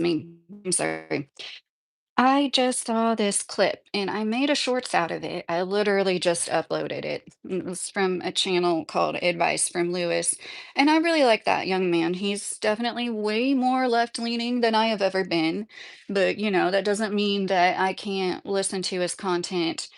me. I'm sorry. I just saw this clip and I made a shorts out of it. I literally just uploaded it. It was from a channel called Advice from Lewis. And I really like that young man. He's definitely way more left-leaning than I have ever been. But, that doesn't mean that I can't listen to his content,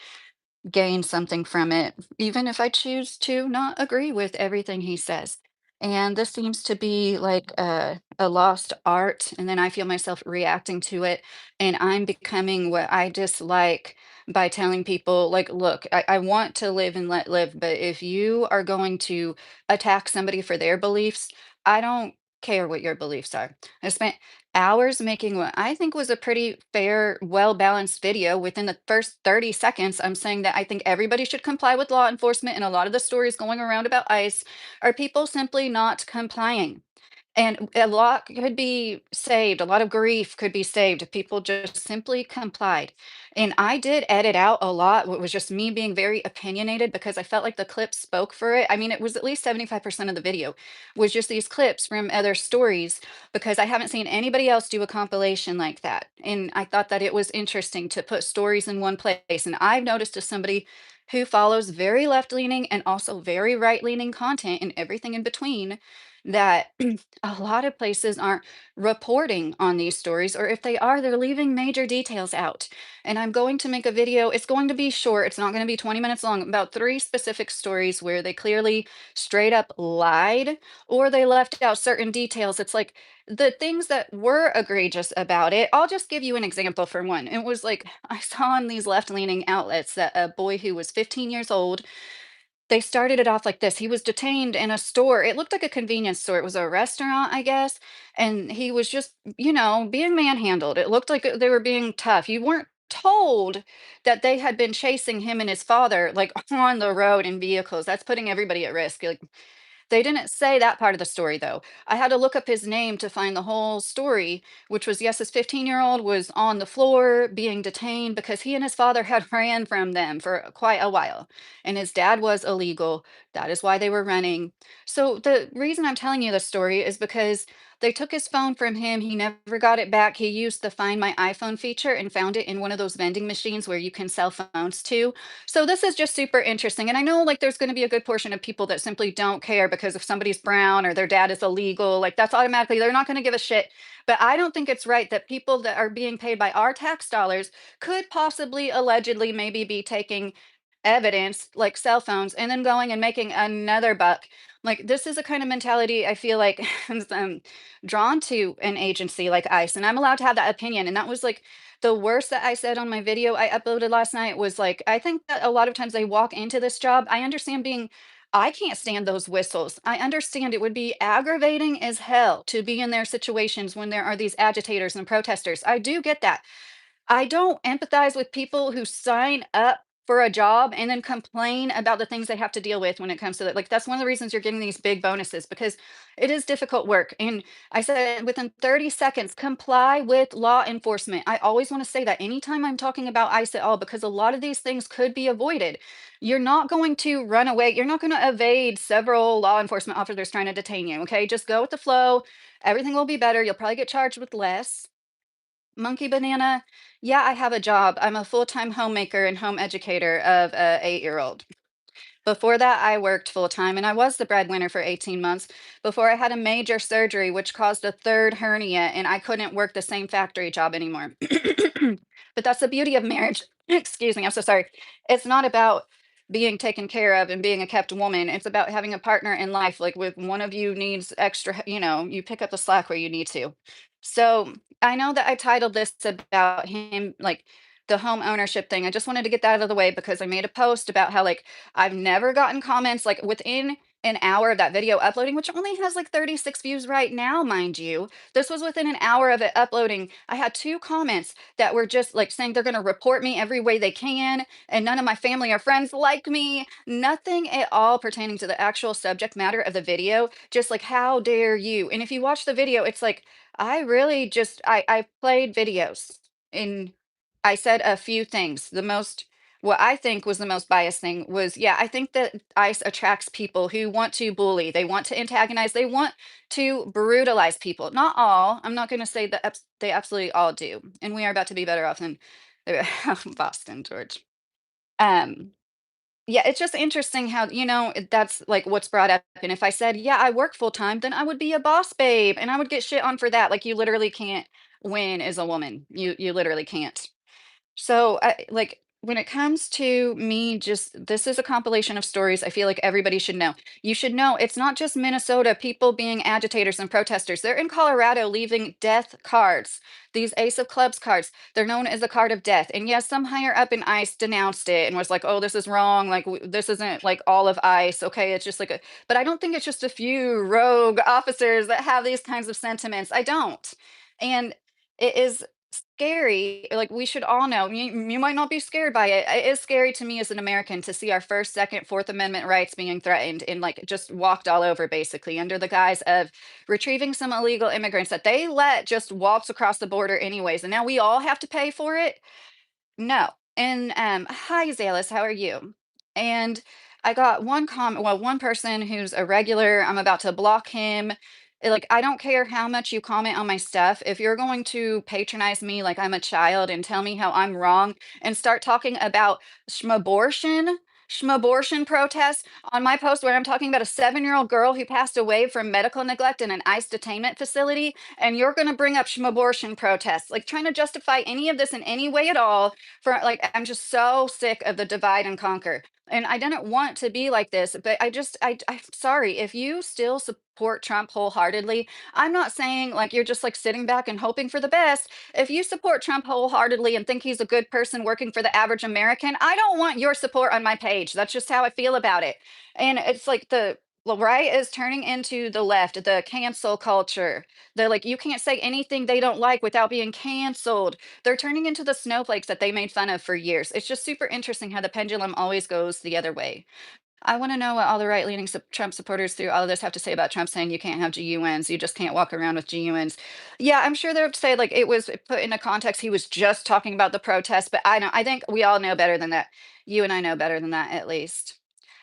gain something from it, even if I choose to not agree with everything he says. And this seems to be like a lost art. And then I feel myself reacting to it. And I'm becoming what I dislike by telling people, like, look, I want to live and let live. But if you are going to attack somebody for their beliefs, I don't care what your beliefs are. I spent hours making what I think was a pretty fair, well-balanced video. Within the first 30 seconds, I'm saying that I think everybody should comply with law enforcement, and a lot of the stories going around about ICE are people simply not complying. And a lot could be saved, a lot of grief could be saved if people just simply complied. And I did edit out a lot, what was just me being very opinionated because I felt like the clip spoke for it. I mean, it was at least 75% of the video was just these clips from other stories because I haven't seen anybody else do a compilation like that. And I thought that it was interesting to put stories in one place. And I've noticed as somebody who follows very left-leaning and also very right-leaning content and everything in between that a lot of places aren't reporting on these stories, or if they are, they're leaving major details out. And I'm going to make a video. It's going to be short. It's not going to be 20 minutes long, about three specific stories where they clearly straight up lied or they left out certain details. It's like the things that were egregious about it. I'll just give you an example for one. It was like I saw on these left-leaning outlets that a boy who was 15 years old, they started it off like this. He was detained in a store. It looked like a convenience store. It was a restaurant, I guess. And he was just, being manhandled. It looked like they were being tough. You weren't told that they had been chasing him and his father like on the road in vehicles. That's putting everybody at risk. Like, they didn't say that part of the story, though. I had to look up his name to find the whole story, which was yes, his 15-year-old was on the floor being detained because he and his father had ran from them for quite a while. And his dad was illegal. That is why they were running. So, the reason I'm telling you this story is because they took his phone from him. He never got it back. He used the Find My iPhone feature and found it in one of those vending machines where you can sell phones to. So this is just super interesting. And I know like there's going to be a good portion of people that simply don't care because if somebody's brown or their dad is illegal, like that's automatically they're not going to give a shit. But I don't think it's right that people that are being paid by our tax dollars could possibly allegedly maybe be taking evidence like cell phones and then going and making another buck. Like this is a kind of mentality I feel like is drawn to an agency like ICE. And I'm allowed to have that opinion. And that was like the worst that I said on my video I uploaded last night was like, I think that a lot of times they walk into this job. I understand being, I can't stand those whistles. I understand it would be aggravating as hell to be in their situations when there are these agitators and protesters. I do get that. I don't empathize with people who sign up for a job and then complain about the things they have to deal with when it comes to that. Like, that's one of the reasons you're getting these big bonuses because it is difficult work. And I said within 30 seconds, comply with law enforcement. I always want to say that anytime I'm talking about ICE at all, because a lot of these things could be avoided. You're not going to run away. You're not going to evade several law enforcement officers trying to detain you. Okay. Just go with the flow. Everything will be better. You'll probably get charged with less. Monkey Banana, yeah, I have a job. I'm a full-time homemaker and home educator of a 8-year-old. Before that, I worked full-time and I was the breadwinner for 18 months before I had a major surgery, which caused a third hernia, and I couldn't work the same factory job anymore. But that's the beauty of marriage. Excuse me, I'm so sorry. It's not about being taken care of and being a kept woman. It's about having a partner in life. Like with one of you needs extra, you pick up the slack where you need to. So I know that I titled this about him, like the home ownership thing. I just wanted to get that out of the way because I made a post about how like I've never gotten comments like within an hour of that video uploading, which only has like 36 views right now, mind you. This was within an hour of it uploading. I had two comments that were just like saying they're going to report me every way they can, and none of my family or friends like me. Nothing at all pertaining to the actual subject matter of the video. Just like, how dare you? And if you watch the video, it's like, I really just I played videos and I said a few things. The most what I think was the most biased thing was, yeah, I think that ICE attracts people who want to bully, they want to antagonize, they want to brutalize people. Not all. I'm not going to say that they absolutely all do. And we are about to be better off than Boston, George. Um, yeah, it's just interesting how, that's like what's brought up. And if I said, yeah, I work full time, then I would be a boss babe and I would get shit on for that. Like you literally can't win as a woman. You literally can't. So, like, when it comes to me, just this is a compilation of stories I feel like everybody should know. You should know it's not just Minnesota, people being agitators and protesters. They're in Colorado leaving death cards, these Ace of Clubs cards. They're known as a card of death. And yes, some higher up in ICE denounced it and was like, oh, this is wrong. Like, this isn't like all of ICE. Okay. It's just like but I don't think it's just a few rogue officers that have these kinds of sentiments. I don't. And it is scary. Like we should all know. You might not be scared by it. It is scary to me as an American to see our first, second, Fourth Amendment rights being threatened and like just walked all over basically under the guise of retrieving some illegal immigrants that they let just waltz across the border anyways. And now we all have to pay for it. No. And hi Zalis, how are you? And I got one comment, well, one person who's a regular, I'm about to block him. Like, I don't care how much you comment on my stuff. If you're going to patronize me like I'm a child and tell me how I'm wrong and start talking about schmabortion protests on my post where I'm talking about a 7-year-old girl who passed away from medical neglect in an ICE detainment facility, and you're going to bring up schmabortion protests, like trying to justify any of this in any way at all for like I'm just so sick of the divide and conquer. And I didn't want to be like this, but I'm sorry if you still support Trump wholeheartedly. I'm not saying like you're just like sitting back and hoping for the best. If you support Trump wholeheartedly and think he's a good person working for the average American, I don't want your support on my page. That's just how I feel about it. And it's like the right is turning into the left, the cancel culture. They're like, you can't say anything they don't like without being canceled. They're turning into the snowflakes that they made fun of for years. It's just super interesting how the pendulum always goes the other way. I want to know what all the right-leaning Trump supporters through all of this have to say about Trump saying you can't have GUNs, you just can't walk around with GUNs. Yeah, I'm sure they'll say like it was put in a context. He was just talking about the protests, but I know I think we all know better than that. You and I know better than that, at least.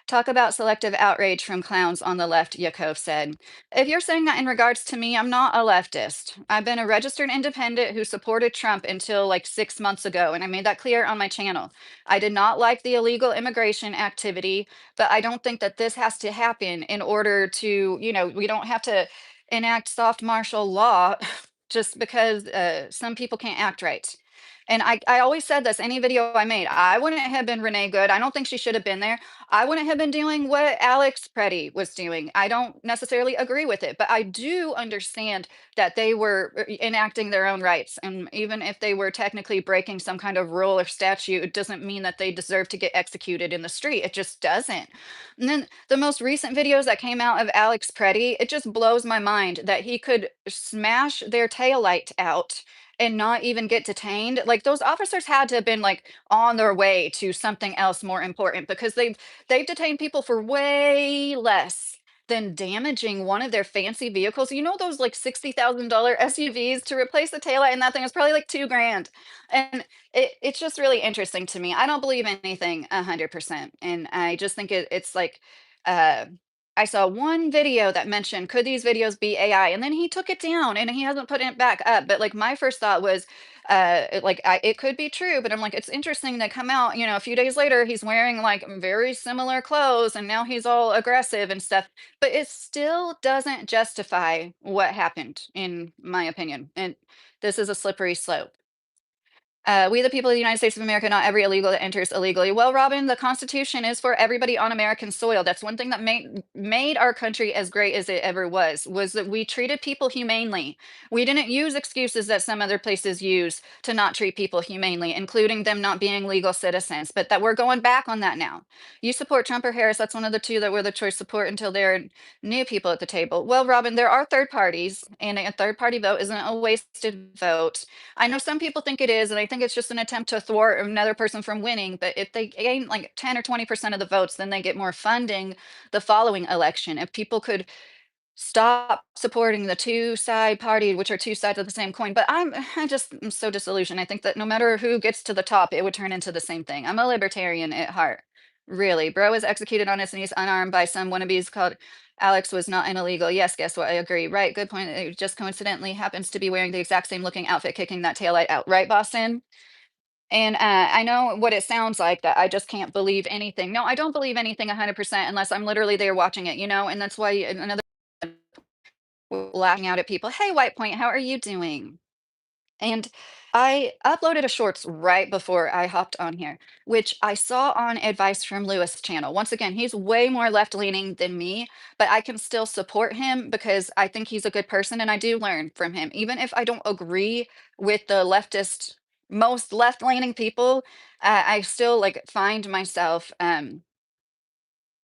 Talk about selective outrage from clowns on the left, Yakov said. If you're saying that in regards to me, I'm not a leftist. I've been a registered independent who supported Trump until like 6 months ago, and I made that clear on my channel. I did not like the illegal immigration activity, but I don't think that this has to happen in order to, we don't have to enact soft martial law just because some people can't act right. And I always said this, any video I made, I wouldn't have been Renee Good. I don't think she should have been there. I wouldn't have been doing what Alex Preddy was doing. I don't necessarily agree with it, but I do understand that they were enacting their own rights. And even if they were technically breaking some kind of rule or statute, it doesn't mean that they deserve to get executed in the street. It just doesn't. And then the most recent videos that came out of Alex Preddy, it just blows my mind that he could smash their taillight out and not even get detained. Like those officers had to have been like on their way to something else more important because they've detained people for way less than damaging one of their fancy vehicles. You know those like $60,000 SUVs to replace the taillight and that thing is probably like 2 grand. And it's just really interesting to me. I don't believe anything 100%. And I just think it's like uh I saw one video that mentioned, could these videos be AI? And then he took it down and he hasn't put it back up. But like my first thought was, it could be true, but I'm like, it's interesting to come out, a few days later, he's wearing like very similar clothes and now he's all aggressive and stuff. But it still doesn't justify what happened, in my opinion. And this is a slippery slope. We, the people of the United States of America, not every illegal that enters illegally. Well, Robin, the Constitution is for everybody on American soil. That's one thing that made our country as great as it ever was that we treated people humanely. We didn't use excuses that some other places use to not treat people humanely, including them not being legal citizens. But that we're going back on that now. You support Trump or Harris? That's one of the two that we're the choice support until there are new people at the table. Well, Robin, there are third parties, and a third party vote isn't a wasted vote. I know some people think it is, and I think it's just an attempt to thwart another person from winning. But if they gain like 10 or 20% of the votes, then they get more funding the following election. If people could stop supporting the two side party, which are two sides of the same coin. But I just am so disillusioned. I think that no matter who gets to the top, it would turn into the same thing. I'm a libertarian at heart. Really. Bro was executed on his knees, unarmed by some wannabes called Alex was not an illegal. Yes, guess what? I agree. Right. Good point. It just coincidentally happens to be wearing the exact same looking outfit, kicking that taillight out. Right, Boston? And I know what it sounds like that I just can't believe anything. No, I don't believe anything 100% unless I'm literally there watching it, and that's why another laughing out at people. Hey, White Point, how are you doing? And I uploaded a shorts right before I hopped on here, which I saw on Advice from Lewis channel. Once again, he's way more left leaning than me, but I can still support him because I think he's a good person and I do learn from him. Even if I don't agree with the leftist, most left leaning people, I still like find myself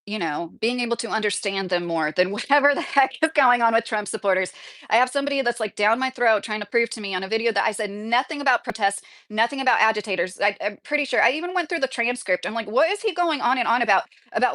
being able to understand them more than whatever the heck is going on with Trump supporters. I have somebody that's like down my throat trying to prove to me on a video that I said nothing about protests, nothing about agitators. I'm pretty sure I even went through the transcript. I'm like, what is he going on and on about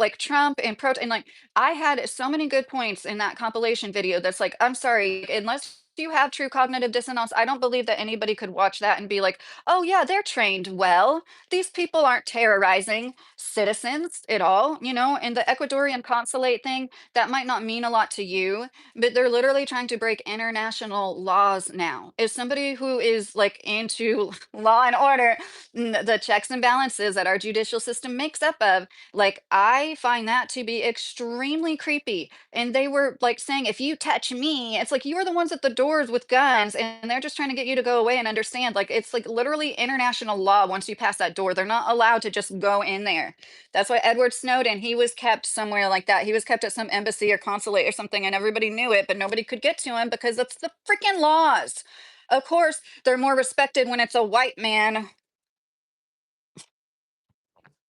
like Trump and and like I had so many good points in that compilation video that's like, I'm sorry, unless you have true cognitive dissonance, I don't believe that anybody could watch that and be like, oh yeah, they're trained well. These people aren't terrorizing citizens at all, and the Ecuadorian consulate thing, that might not mean a lot to you, but they're literally trying to break international laws now. As somebody who is like into law and order, the checks and balances that our judicial system makes up of, like, I find that to be extremely creepy. And they were like saying, if you touch me, it's like you're the ones at the doors with guns, and they're just trying to get you to go away and understand. Like, it's like literally international law. Once you pass that door, they're not allowed to just go in there. That's why Edward Snowden, he was kept somewhere like that. He was kept at some embassy or consulate or something, and everybody knew it, but nobody could get to him because it's the freaking laws. Of course, they're more respected when it's a white man.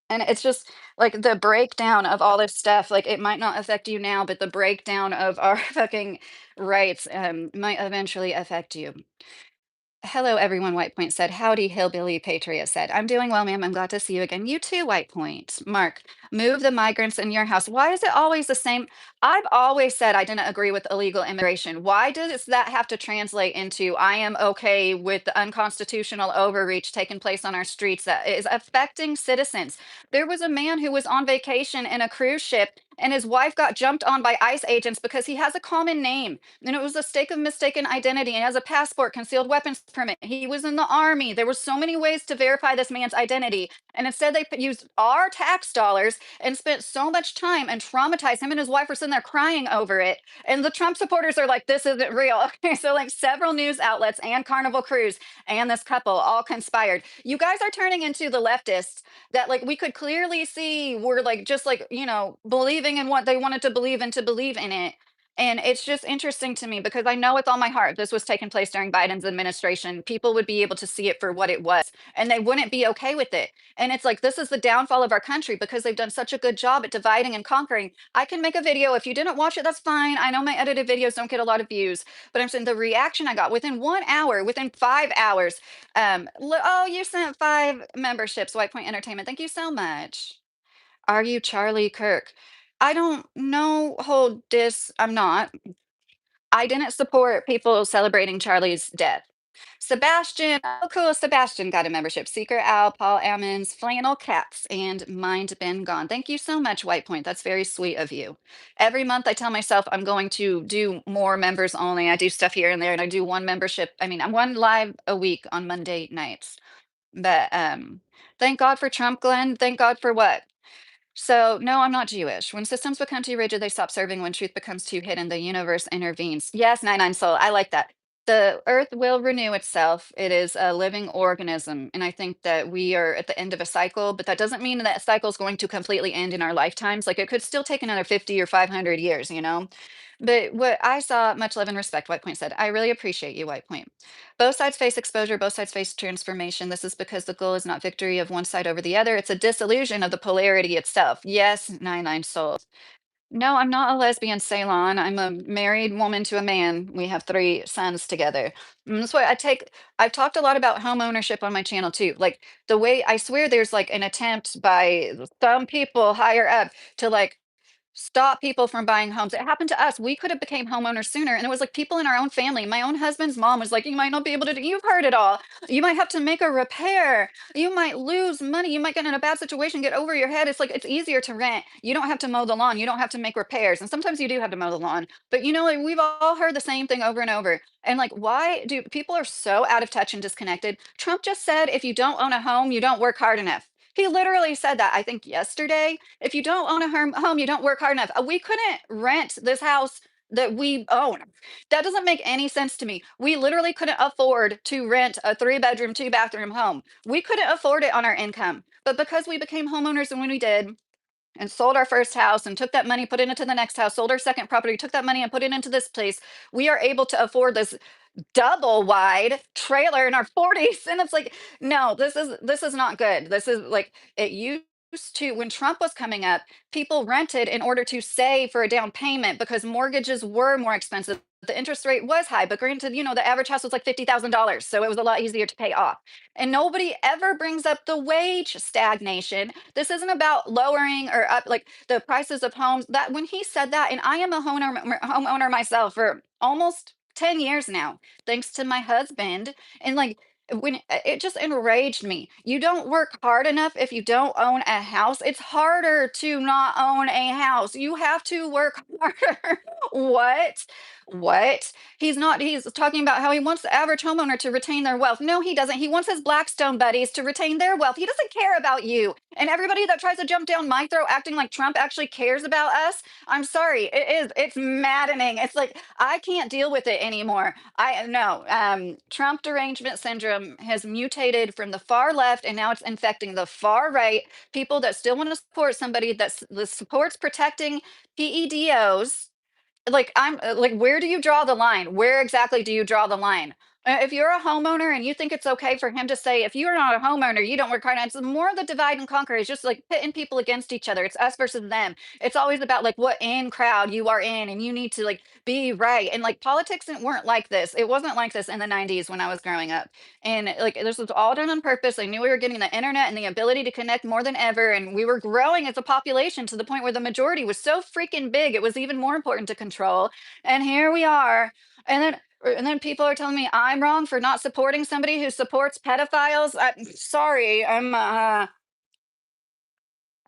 And it's just like the breakdown of all this stuff. Like, it might not affect you now, but the breakdown of our fucking rights might eventually affect you. Hello, everyone. White Point said, howdy, hillbilly patriot said, I'm doing well, ma'am. I'm glad to see you again. You too, White Point. Mark, move the migrants in your house. Why is it always the same? I've always said I didn't agree with illegal immigration. Why does that have to translate into I am okay with the unconstitutional overreach taking place on our streets that is affecting citizens? There was a man who was on vacation in a cruise ship and his wife got jumped on by ICE agents because he has a common name. And it was a stake of mistaken identity. He has a passport, concealed weapons permit. He was in the army. There were so many ways to verify this man's identity. And instead, they used our tax dollars and spent so much time and traumatized him and his wife were sitting there crying over it. And the Trump supporters are like, this isn't real. Okay, so like several news outlets and Carnival Cruise and this couple all conspired. You guys are turning into the leftists that like we could clearly see were like just like believing in what they wanted to believe and to believe in it. And it's just interesting to me because I know with all my heart this was taking place during Biden's administration. People would be able to see it for what it was and they wouldn't be okay with it. And it's like this is the downfall of our country because they've done such a good job at dividing and conquering. I can make a video. If you didn't watch it, that's fine. I know my edited videos don't get a lot of views, but I'm saying the reaction I got within 1 hour, within 5 hours. Oh, you sent 5 memberships, White Point Entertainment. Thank you so much. Are you Charlie Kirk? I don't know. Hold this. I'm not. I didn't support people celebrating Charlie's death. Sebastian, oh cool, Sebastian got a membership. Seeker Al, Paul Ammons, Flannel Cats, and Mind Been Gone. Thank you so much, White Point. That's very sweet of you. Every month I tell myself I'm going to do more members only. I do stuff here and there, and I do one membership. I mean, I'm one live a week on Monday nights. But thank God for Trump, Glenn. Thank God for what? So, no, I'm not Jewish. When systems become too rigid, they stop serving. When truth becomes too hidden, the universe intervenes. Yes, 99 Soul. I like that. The earth will renew itself. It is a living organism. And I think that we are at the end of a cycle, but that doesn't mean that cycle is going to completely end in our lifetimes. Like it could still take another 50 or 500 years. But what I saw, much love and respect, White Point said, I really appreciate you, White Point. Both sides face exposure, both sides face transformation. This is because the goal is not victory of one side over the other. It's a disillusion of the polarity itself. Yes, 99 souls. No, I'm not a lesbian, Ceylon. I'm a married woman to a man. We have 3 sons together. That's why I've talked a lot about home ownership on my channel too. Like the way I swear there's like an attempt by some people higher up to like stop people from buying homes. It happened to us. We could have became homeowners sooner. And it was like people in our own family. My own husband's mom was like, you might not be able to do, you've heard it all. You might have to make a repair. You might lose money. You might get in a bad situation, get over your head. It's like it's easier to rent. You don't have to mow the lawn. You don't have to make repairs. And sometimes you do have to mow the lawn. But you know, like, we've all heard the same thing over and over. And like, why do people are so out of touch and disconnected? Trump just said if you don't own a home, you don't work hard enough. He literally said that, I think yesterday. If you don't own a home, you don't work hard enough. We couldn't rent this house that we own. That doesn't make any sense to me. We literally couldn't afford to rent a three-bedroom, two-bathroom home. We couldn't afford it on our income. But because we became homeowners and when we did, and sold our first house and took that money, put it into the next house, sold our second property, took that money and put it into this place, we are able to afford this double wide trailer in our 40s. And it's like, no, this is not good. This is like it used to when Trump was coming up, people rented in order to save for a down payment because mortgages were more expensive. The interest rate was high, but granted, the average house was like $50,000. So it was a lot easier to pay off. And nobody ever brings up the wage stagnation. This isn't about lowering or up like the prices of homes. That when he said that, and I am a homeowner myself for almost 10 years now thanks to my husband. And like when it just enraged me. You don't work hard enough if you don't own a house. It's harder to not own a house. You have to work harder. What? What? He's talking about how he wants the average homeowner to retain their wealth. No, he doesn't. He wants his Blackstone buddies to retain their wealth. He doesn't care about you. And everybody that tries to jump down my throat acting like Trump actually cares about us, I'm sorry. It's maddening. It's like I can't deal with it anymore. I no. Trump derangement syndrome has mutated from the far left, and now it's infecting the far right. People that still want to support somebody that supports protecting PEDOs. Like, like, where do you draw the line? Where exactly do you draw the line? If you're a homeowner and you think it's okay for him to say, if you're not a homeowner, you don't work hard. It's more of the divide and conquer. It's just like pitting people against each other. It's us versus them. It's always about like what in crowd you are in, and you need to like be right. And like politics weren't like this. It wasn't like this in the 90s when I was growing up. And like this was all done on purpose. I knew we were getting the internet and the ability to connect more than ever. And we were growing as a population to the point where the majority was so freaking big, it was even more important to control. And here we are. And then people are telling me I'm wrong for not supporting somebody who supports pedophiles. Sorry, I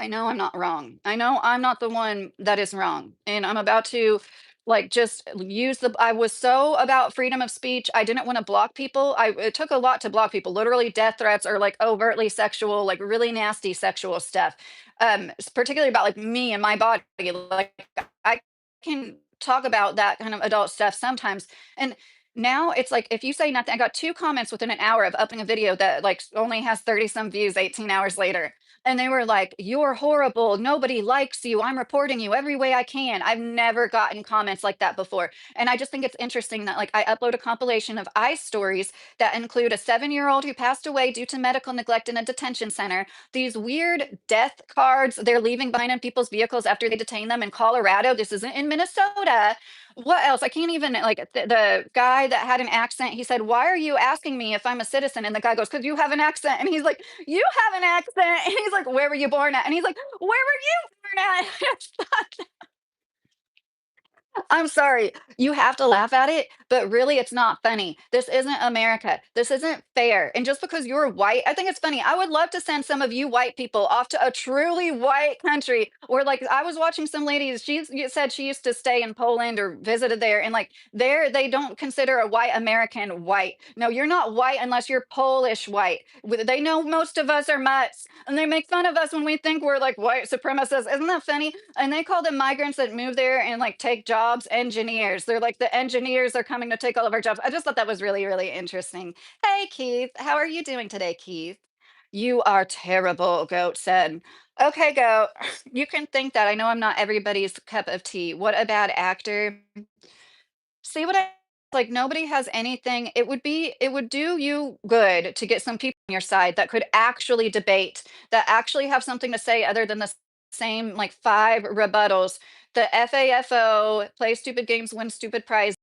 know I'm not wrong. I know I'm not the one that is wrong. And I'm about to like just use the I was so about freedom of speech. I didn't want to block people. It took a lot to block people. Literally death threats or like overtly sexual, like really nasty sexual stuff. Particularly about like me and my body. Like I can talk about that kind of adult stuff sometimes. And now it's like if you say nothing, I got two comments within an hour of uploading a video that like only has 30 some views 18 hours later, and they were like, "You're horrible. Nobody likes you. I'm reporting you every way I can." I've never gotten comments like that before. And I just think it's interesting that like I upload a compilation of ICE stories that include a 7-year-old who passed away due to medical neglect in a detention center, these weird death cards they're leaving behind in people's vehicles after they detain them in Colorado. This isn't in Minnesota. What else? I can't even like the guy that had an accent. He said, "Why are you asking me if I'm a citizen?" And the guy goes, "Because you have an accent." And he's like, "You have an accent." And he's like, "Where were you born at?" And he's like, "Where were you born at?" I'm sorry. You have to laugh at it, but really it's not funny. This isn't America. This isn't fair. And just because you're white, I think it's funny. I would love to send some of you white people off to a truly white country where like I was watching some ladies, said she used to stay in Poland or visited there and like there they don't consider a white American white. No, you're not white unless you're Polish white. They know most of us are mutts and they make fun of us when we think we're like white supremacists. Isn't that funny? And they call them migrants that move there and like take jobs engineers. They're like the engineers are coming to take all of our jobs. I just thought that was really, really interesting. Hey, Keith, how are you doing today, Keith? You are terrible, Goat said. Okay, Goat, you can think that. I know I'm not everybody's cup of tea. What a bad actor. See what I like nobody has anything. It would do you good to get some people on your side that could actually debate, that actually have something to say other than the same like 5 rebuttals. The FAFO, play stupid games, win stupid prizes.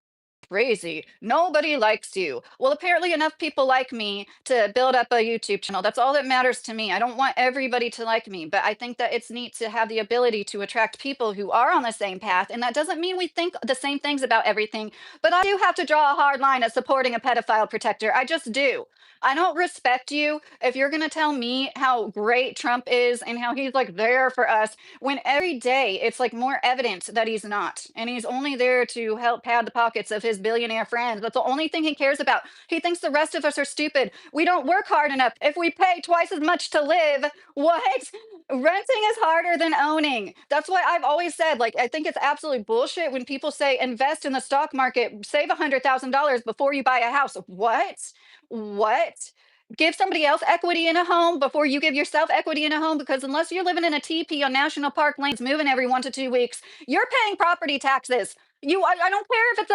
crazy. Nobody likes you. Well, apparently enough people like me to build up a YouTube channel. That's all that matters to me. I don't want everybody to like me, but I think that it's neat to have the ability to attract people who are on the same path. And that doesn't mean we think the same things about everything, but I do have to draw a hard line at supporting a pedophile protector. I just do. I don't respect you if you're going to tell me how great Trump is and how he's like there for us when every day it's like more evidence that he's not. And he's only there to help pad the pockets of his billionaire friends. That's the only thing he cares about. He thinks the rest of us are stupid. We don't work hard enough. If we pay twice as much to live, what? Renting is harder than owning. That's why I've always said, like, I think it's absolutely bullshit when people say invest in the stock market, save $100,000 before you buy a house. What? What? Give somebody else equity in a home before you give yourself equity in a home, because unless you're living in a TP on National Park lanes, moving every 1 to 2 weeks, you're paying property taxes. I don't care if it's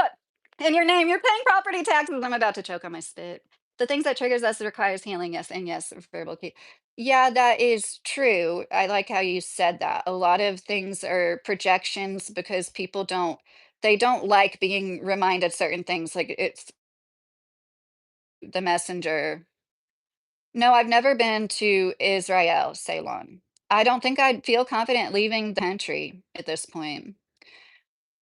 in your name, you're paying property taxes. I'm about to choke on my spit. The things that triggers us requires healing, yes, and yes, verbal key. Yeah, that is true. I like how you said that. A lot of things are projections because people they don't like being reminded certain things. Like it's the messenger. No, I've never been to Israel, Ceylon. I don't think I'd feel confident leaving the country at this point.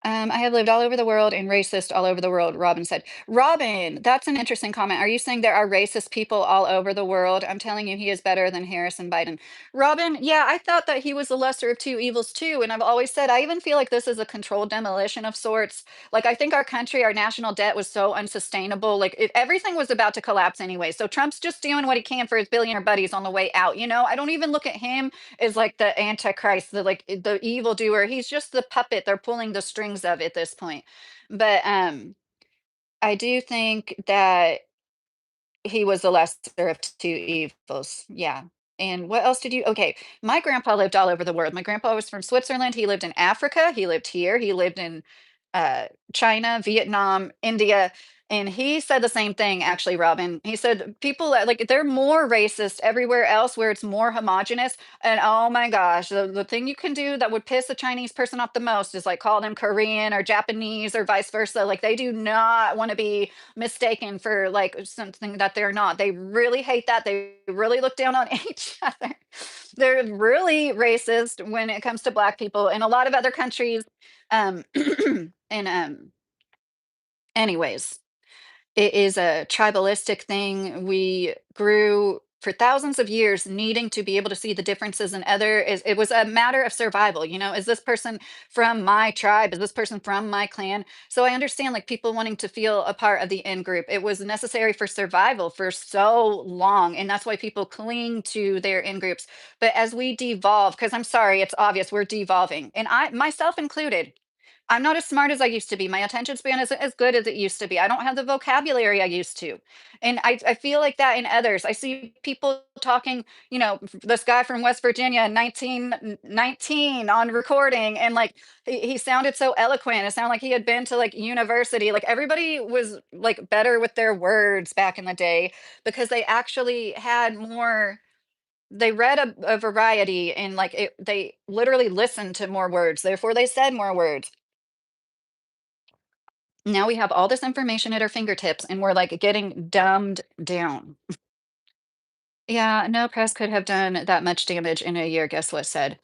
I have lived all over the world and racist all over the world, Robin said. Robin, that's an interesting comment. Are you saying there are racist people all over the world? I'm telling you, he is better than Harrison Biden. Robin, yeah, I thought that he was the lesser of two evils too. And I've always said, I even feel like this is a controlled demolition of sorts. Like, I think our country, our national debt was so unsustainable. Like, everything was about to collapse anyway. So Trump's just doing what he can for his billionaire buddies on the way out. I don't even look at him is like the antichrist, the evil doer. He's just the puppet. They're pulling the strings of at this point. But I do think that he was the lesser of two evils. Yeah. And what else did you okay, my grandpa lived all over the world. My grandpa was from Switzerland, he lived in Africa, he lived here, he lived in, uh, China, Vietnam, India, and he said the same thing, actually, Robin. He said, "People, like, they're more racist everywhere else where it's more homogenous," and, oh my gosh, the thing you can do that would piss a Chinese person off the most is, like, call them Korean or Japanese or vice versa. Like, they do not wanna be mistaken for like something that they're not. They really hate that. They really look down on each other. They're really racist when it comes to black people in a lot of other countries. Um, and anyways, it is a tribalistic thing. We grew for thousands of years needing to be able to see the differences in other is it was a matter of survival, is this person from my tribe? Is this person from my clan? So I understand like people wanting to feel a part of the in group. It was necessary for survival for so long. And that's why people cling to their in groups. But as we devolve, because I'm sorry, it's obvious we're devolving, and I myself included. I'm not as smart as I used to be. My attention span isn't as good as it used to be. I don't have the vocabulary I used to. And I feel like that in others. I see people talking, this guy from West Virginia, 1919 on recording, and like he sounded so eloquent. It sounded like he had been to like university. Like everybody was like better with their words back in the day because they actually had more. They read a variety and like they literally listened to more words. Therefore, they said more words. Now we have all this information at our fingertips and we're like getting dumbed down. Yeah, no press could have done that much damage in a year, guess what said.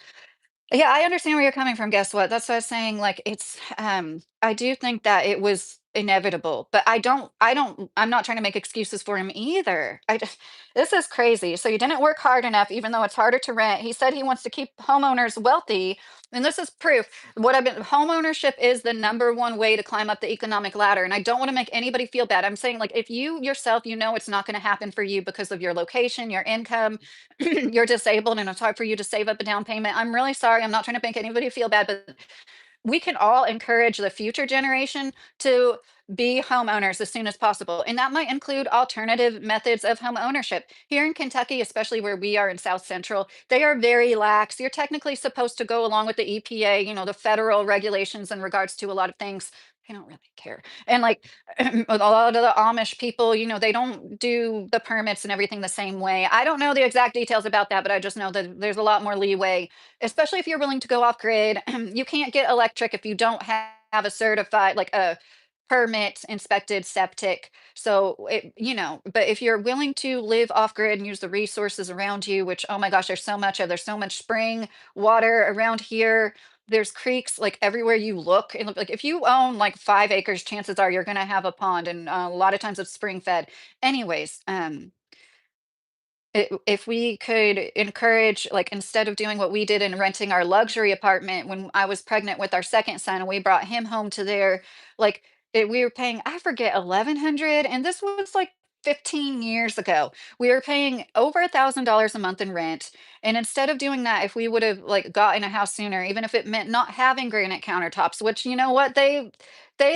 Yeah, I understand where you're coming from. Guess what? That's what I was saying. Like I do think that it was inevitable, but I'm not trying to make excuses for him either. This is crazy. So you didn't work hard enough, even though it's harder to rent. He said he wants to keep homeowners wealthy. And this is proof. Home ownership is the number one way to climb up the economic ladder. And I don't want to make anybody feel bad. I'm saying like if you yourself, it's not going to happen for you because of your location, your income, you're disabled and it's hard for you to save up a down payment. I'm really sorry. I'm not trying to make anybody feel bad, but we can all encourage the future generation to be homeowners as soon as possible. And that might include alternative methods of home ownership. Here in Kentucky, especially where we are in South Central, they are very lax. You're technically supposed to go along with the EPA, the federal regulations in regards to a lot of things. I don't really care. And like a lot of the Amish people, they don't do the permits and everything the same way. I don't know the exact details about that, but I just know that there's a lot more leeway, especially if you're willing to go off grid. You can't get electric if you don't have a certified, like a permit inspected septic. So but if you're willing to live off grid and use the resources around you, which oh my gosh, there's so much spring water around here. There's creeks like everywhere you look. And like if you own like 5 acres, chances are you're gonna have a pond, and a lot of times it's spring fed. Anyways, if we could encourage, like, instead of doing what we did and renting our luxury apartment when I was pregnant with our second son, and we brought him home to there, like, we were paying, I forget, 1100, and this was like 15 years ago. We were paying over $1,000 a month in rent. And instead of doing that, if we would have like gotten a house sooner, even if it meant not having granite countertops, which you know what, they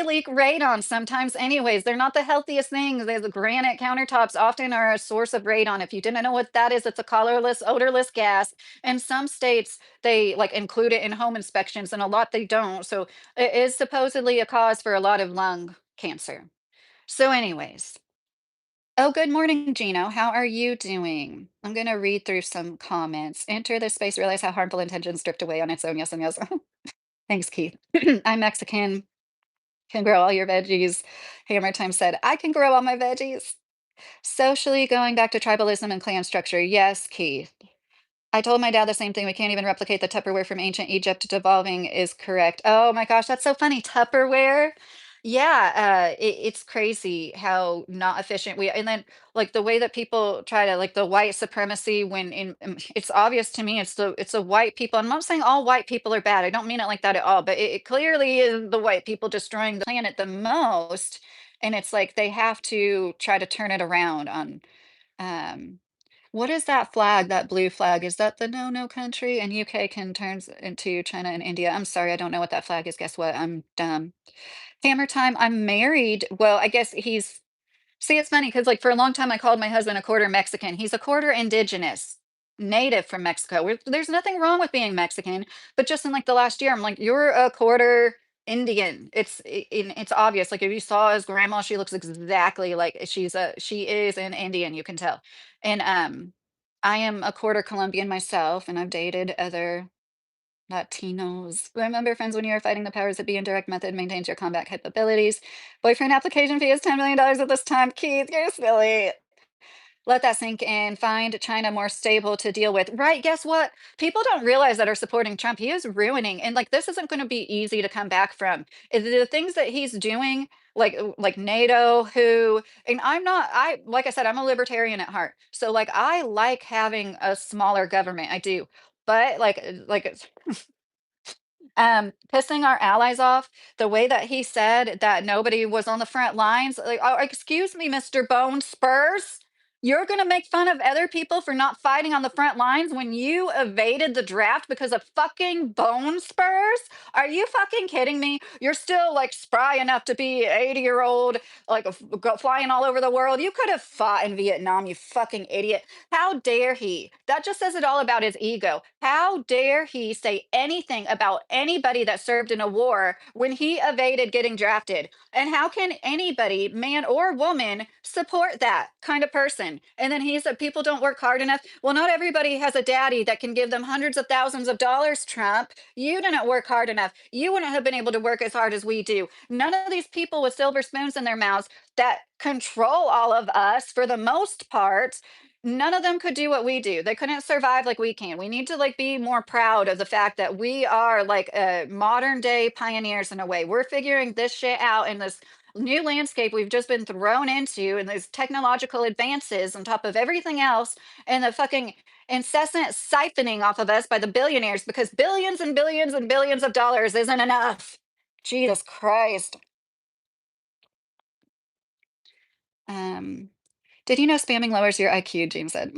leak radon sometimes anyways. They're not the healthiest things. The granite countertops often are a source of radon. If you didn't know what that is, it's a colorless, odorless gas. In some states, they like include it in home inspections, and a lot they don't. So it is supposedly a cause for a lot of lung cancer. So, anyways. Oh, good morning, Gino. How are you doing? I'm going to read through some comments. Enter this space, realize how harmful intentions drift away on its own. Yes, and yes. Thanks, Keith. I'm Mexican. Can grow all your veggies. Hammer Time said, I can grow all my veggies. Socially, going back to tribalism and clan structure. Yes, Keith. I told my dad the same thing. We can't even replicate the Tupperware from ancient Egypt. Devolving is correct. Oh my gosh, that's so funny. Tupperware. Yeah, it's crazy how not efficient we, and then like the way that people try to like the white supremacy when it's obvious to me it's the white people. I'm not saying all white people are bad. I don't mean it like that at all, but it clearly is the white people destroying the planet the most. And it's like they have to try to turn it around on um what is that flag, that blue flag? Is that the no-no country? And UK can turns into China and India. I'm sorry, I don't know what that flag is. Guess what? I'm dumb. Hammer time. I'm married. Well, I guess he's see, it's funny because like for a long time I called my husband a quarter Mexican. He's a quarter indigenous, native from Mexico. There's nothing wrong with being Mexican, but just in like the last year, I'm like, you're a quarter Indian. It's obvious. Like if you saw his grandma, she looks exactly like she is an Indian, you can tell. And I am a quarter Colombian myself, and I've dated other Latinos. Remember, friends, when you are fighting the powers that be, indirect method maintains your combat capabilities. Boyfriend application fee is $10 million at this time. Keith, you're silly. Let that sink in. Find China more stable to deal with. Right. Guess what? People don't realize that are supporting Trump. He is ruining, and like this isn't going to be easy to come back from. The things that he's doing, like NATO, who, and like I said, I'm a libertarian at heart. So like I like having a smaller government. I do. But pissing our allies off the way that he said that nobody was on the front lines. Like, oh, excuse me, Mr. Bone Spurs. You're going to make fun of other people for not fighting on the front lines when you evaded the draft because of fucking bone spurs? Are you fucking kidding me? You're still like spry enough to be 80-year-old, like flying all over the world. You could have fought in Vietnam, you fucking idiot. How dare he? That just says it all about his ego. How dare he say anything about anybody that served in a war when he evaded getting drafted? And how can anybody, man or woman, support that kind of person? And then he said people don't work hard enough. Well, not everybody has a daddy that can give them hundreds of thousands of dollars, Trump. You didn't work hard enough. You wouldn't have been able to work as hard as we do. None of these people with silver spoons in their mouths that control all of us for the most part, none of them could do what we do. They couldn't survive like we can. We need to like be more proud of the fact that we are like modern day pioneers in a way. We're figuring this shit out in this new landscape we've just been thrown into, and these technological advances on top of everything else, and the fucking incessant siphoning off of us by the billionaires because billions and billions and billions of dollars isn't enough. Jesus Christ. Um, did you know spamming lowers your IQ? James said.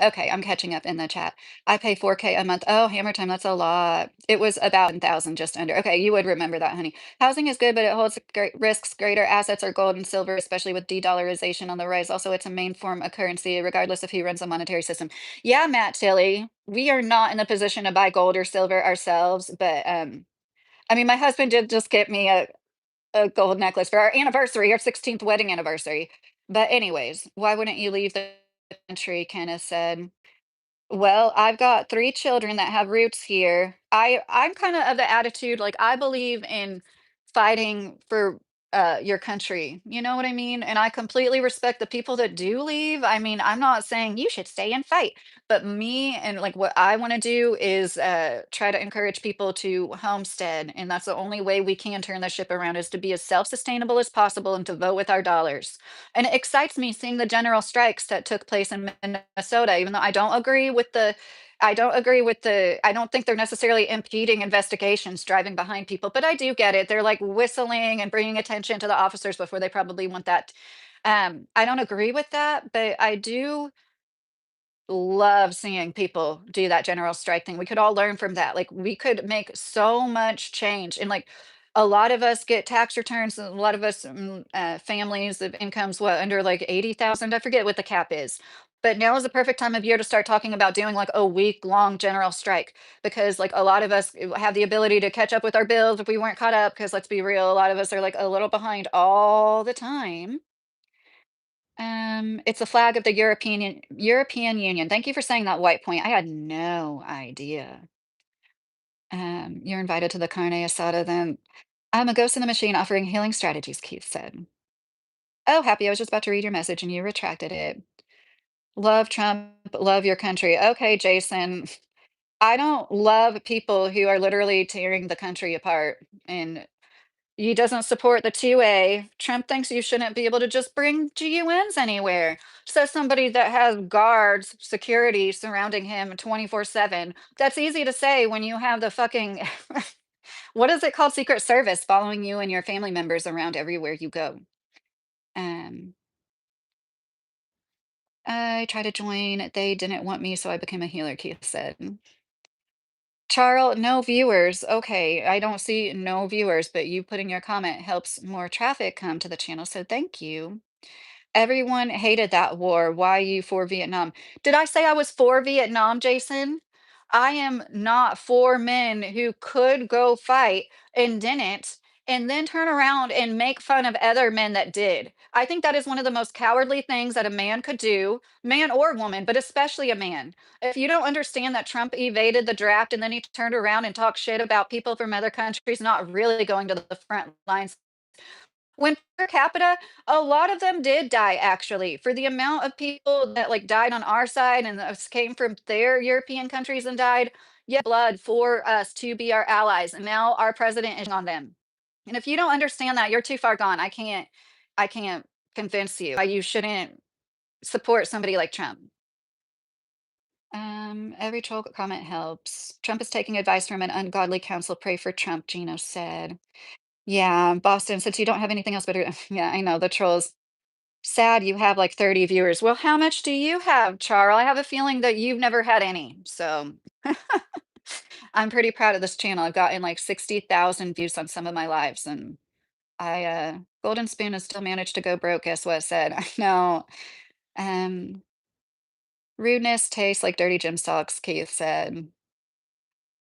Okay, I'm catching up in the chat. I pay 4K a month. Oh, hammer time, that's a lot. It was about 1,000, just under. Okay, you would remember that, honey. Housing is good, but it holds great risks. Greater assets are gold and silver, especially with de-dollarization on the rise. Also, it's a main form of currency, regardless if he runs a monetary system. Yeah, Matt Tilly, we are not in a position to buy gold or silver ourselves, but I mean, my husband did just get me a gold necklace for our anniversary, our 16th wedding anniversary. But anyways, why wouldn't you leave the country? Kenneth said. Well, I've got 3 children that have roots here. I'm kind of the attitude, like I believe in fighting for your country. You know what I mean? And I completely respect the people that do leave. I mean, I'm not saying you should stay and fight, but me and like what I want to do is try to encourage people to homestead. And that's the only way we can turn the ship around is to be as self-sustainable as possible and to vote with our dollars. And it excites me seeing the general strikes that took place in Minnesota, even though I don't think they're necessarily impeding investigations driving behind people, but I do get it. They're like whistling and bringing attention to the officers before they probably want that. I don't agree with that, but I do love seeing people do that general strike thing. We could all learn from that. Like we could make so much change. And like a lot of us get tax returns, and a lot of us families of incomes what under like 80,000. I forget what the cap is. But now is the perfect time of year to start talking about doing like a week long general strike because like a lot of us have the ability to catch up with our bills if we weren't caught up because let's be real, a lot of us are like a little behind all the time. It's a flag of the European Union. Thank you for saying that, White Point. I had no idea. You're invited to the carne asada then. I'm a ghost in the machine offering healing strategies, Keith said. Oh, happy. I was just about to read your message and you retracted it. Love Trump, love your country. Okay, Jason. I don't love people who are literally tearing the country apart and he doesn't support the 2A. Trump thinks you shouldn't be able to just bring GUNs anywhere. Says somebody that has guards, security surrounding him 24/7. That's easy to say when you have the fucking, what is it called? Secret Service following you and your family members around everywhere you go. Um, I tried to join. They didn't want me, so I became a healer, Keith said. Charles, no viewers. Okay, I don't see no viewers, but you putting your comment helps more traffic come to the channel, so thank you. Everyone hated that war. Why you for Vietnam? Did I say I was for Vietnam, Jason? I am not for men who could go fight and didn't, and then turn around and make fun of other men that did. I think that is one of the most cowardly things that a man could do, man or woman, but especially a man. If you don't understand that Trump evaded the draft and then he turned around and talked shit about people from other countries not really going to the front lines when per capita, a lot of them did die actually. For the amount of people that like died on our side and those came from their European countries and died, yeah, blood for us to be our allies. And now our president is on them. And if you don't understand that, you're too far gone. I can't convince you why you shouldn't support somebody like Trump. Every troll comment helps. Trump is taking advice from an ungodly counsel. Pray for Trump, Gino said. Yeah, Boston, since you don't have anything else better yeah, I know, the trolls. Sad you have, like, 30 viewers. Well, how much do you have, Charles? I have a feeling that you've never had any, so I'm pretty proud of this channel. I've gotten, like, 60,000 views on some of my lives, and Golden Spoon has still managed to go broke, guess what it said? I know. Um, Rudeness tastes like dirty gym socks, Keith said.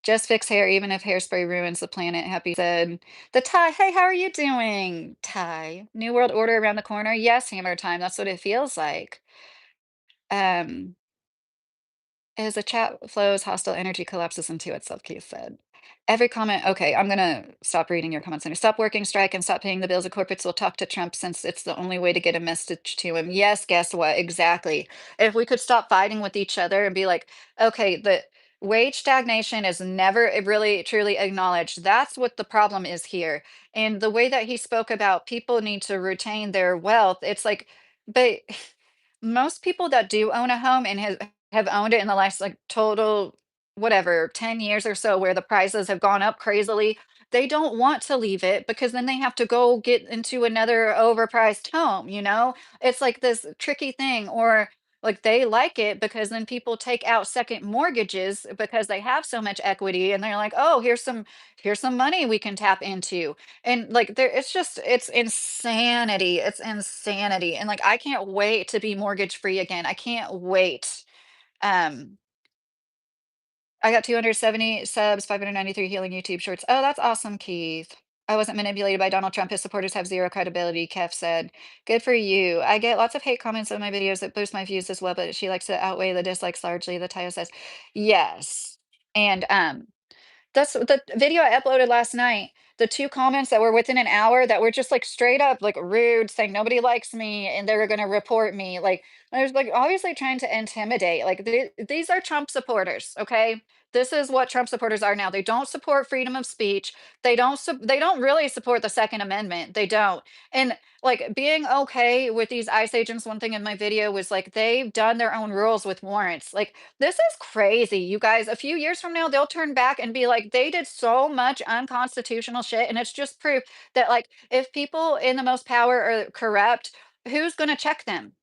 Just fix hair even if hairspray ruins the planet, Happy said. The Ty, hey, how are you doing? Ty. New World Order around the corner? Yes, hammer time. That's what it feels like. Um, as the chat flows, hostile energy collapses into itself, Keith said. Every comment, okay, I'm gonna stop reading your comments. Stop working strike and stop paying the bills. The corporates will talk to Trump since it's the only way to get a message to him. Yes, guess what? Exactly. If we could stop fighting with each other and be like, okay, the wage stagnation is never really truly acknowledged. That's what the problem is here. And the way that he spoke about people need to retain their wealth, it's like, but most people that do own a home and have owned it in the last like total whatever 10 years or so where the prices have gone up crazily, they don't want to leave it because then they have to go get into another overpriced home, you know? It's like this tricky thing or like they like it because then people take out second mortgages because they have so much equity and they're like, "Oh, here's some money we can tap into." And like there it's just it's insanity. It's insanity. And like I can't wait to be mortgage free again. I can't wait. Um I got 270 subs, 593 healing YouTube shorts. Oh, that's awesome, Keith. I wasn't manipulated by Donald Trump. His supporters have zero credibility, Kev said. Good for you. I get lots of hate comments on my videos that boost my views as well, but she likes to outweigh the dislikes largely, the title says. Yes. And that's the video I uploaded last night. the 2 comments that were within an hour that were just, like, straight up, like, rude, saying nobody likes me and they were gonna report me, like, there's, like, obviously trying to intimidate, like, these are Trump supporters, okay? This is what Trump supporters are now. They don't support freedom of speech. They don't really support the Second Amendment. They don't. And like being okay with these ICE agents, one thing in my video was like they've done their own rules with warrants. Like this is crazy, you guys. A few years from now, they'll turn back and be like, they did so much unconstitutional shit. And it's just proof that like if people in the most power are corrupt, who's gonna check them?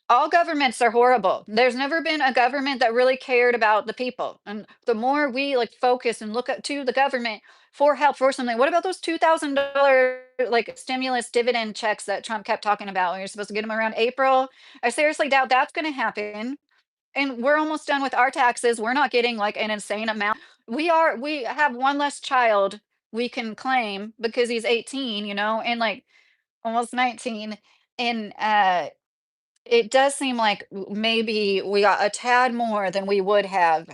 All governments are horrible. There's never been a government that really cared about the people. And the more we like focus and look up to the government for help for something, what about those $2,000 like stimulus dividend checks that Trump kept talking about when you're supposed to get them around April? I seriously doubt that's going to happen. And we're almost done with our taxes. We're not getting like an insane amount. We have one less child we can claim because he's 18, and like almost 19. And it does seem like maybe we got a tad more than we would have.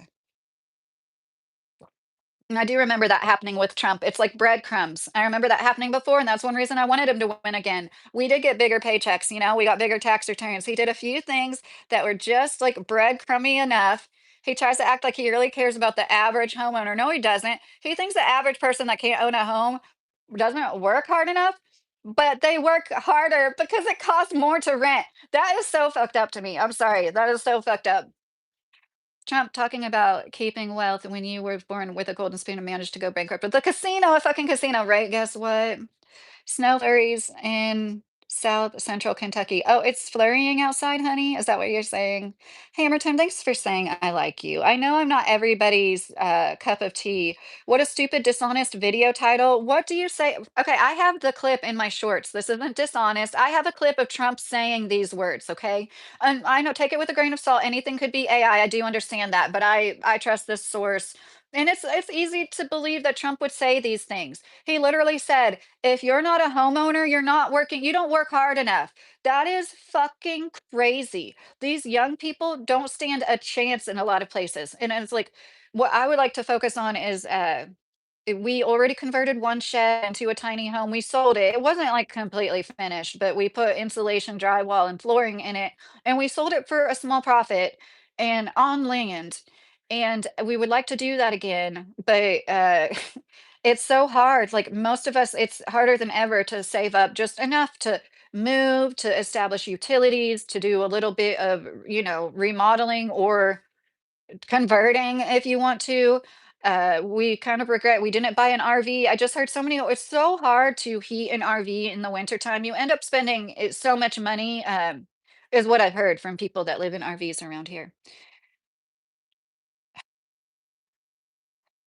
And I do remember that happening with Trump. It's like breadcrumbs. I remember that happening before, and that's one reason I wanted him to win again. We did get bigger paychecks, we got bigger tax returns. He did a few things that were just like breadcrumby enough. He tries to act like he really cares about the average homeowner. No, he doesn't. He thinks the average person that can't own a home doesn't work hard enough, but they work harder because it costs more to rent. That is so fucked up to me. I'm sorry. That is so fucked up. Trump talking about keeping wealth when you were born with a golden spoon and managed to go bankrupt with the casino, a fucking casino, right? Guess what? Snow flurries in South Central Kentucky. Oh, it's flurrying outside, honey? Is that what you're saying? Hammer Time, thanks for saying I like you. I know I'm not everybody's cup of tea. What a stupid, dishonest video title. What do you say? Okay, I have the clip in my shorts. This isn't dishonest. I have a clip of Trump saying these words, okay? And I know, take it with a grain of salt. Anything could be AI. I do understand that, but I trust this source. And it's easy to believe that Trump would say these things. He literally said, if you're not a homeowner, you're not working, you don't work hard enough. That is fucking crazy. These young people don't stand a chance in a lot of places. And it's like, what I would like to focus on is we already converted one shed into a tiny home. We sold it. It wasn't like completely finished, but we put insulation, drywall, and flooring in it, and we sold it for a small profit and on land. And we would like to do that again, but it's so hard. Like most of us, it's harder than ever to save up just enough to move, to establish utilities, to do a little bit of, remodeling or converting if you want to. We kind of regret we didn't buy an RV. I just heard so many, it's so hard to heat an RV in the wintertime. You end up spending so much money, is what I've heard from people that live in RVs around here.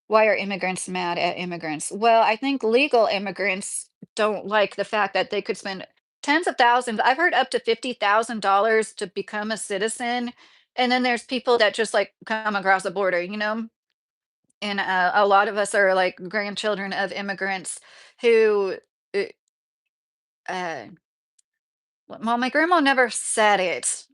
Why are immigrants mad at immigrants? Well, I think legal immigrants don't like the fact that they could spend tens of thousands. I've heard up to $50,000 to become a citizen. And then there's people that just like come across the border, And a lot of us are like grandchildren of immigrants who, uh, uh, well, my grandma never said it.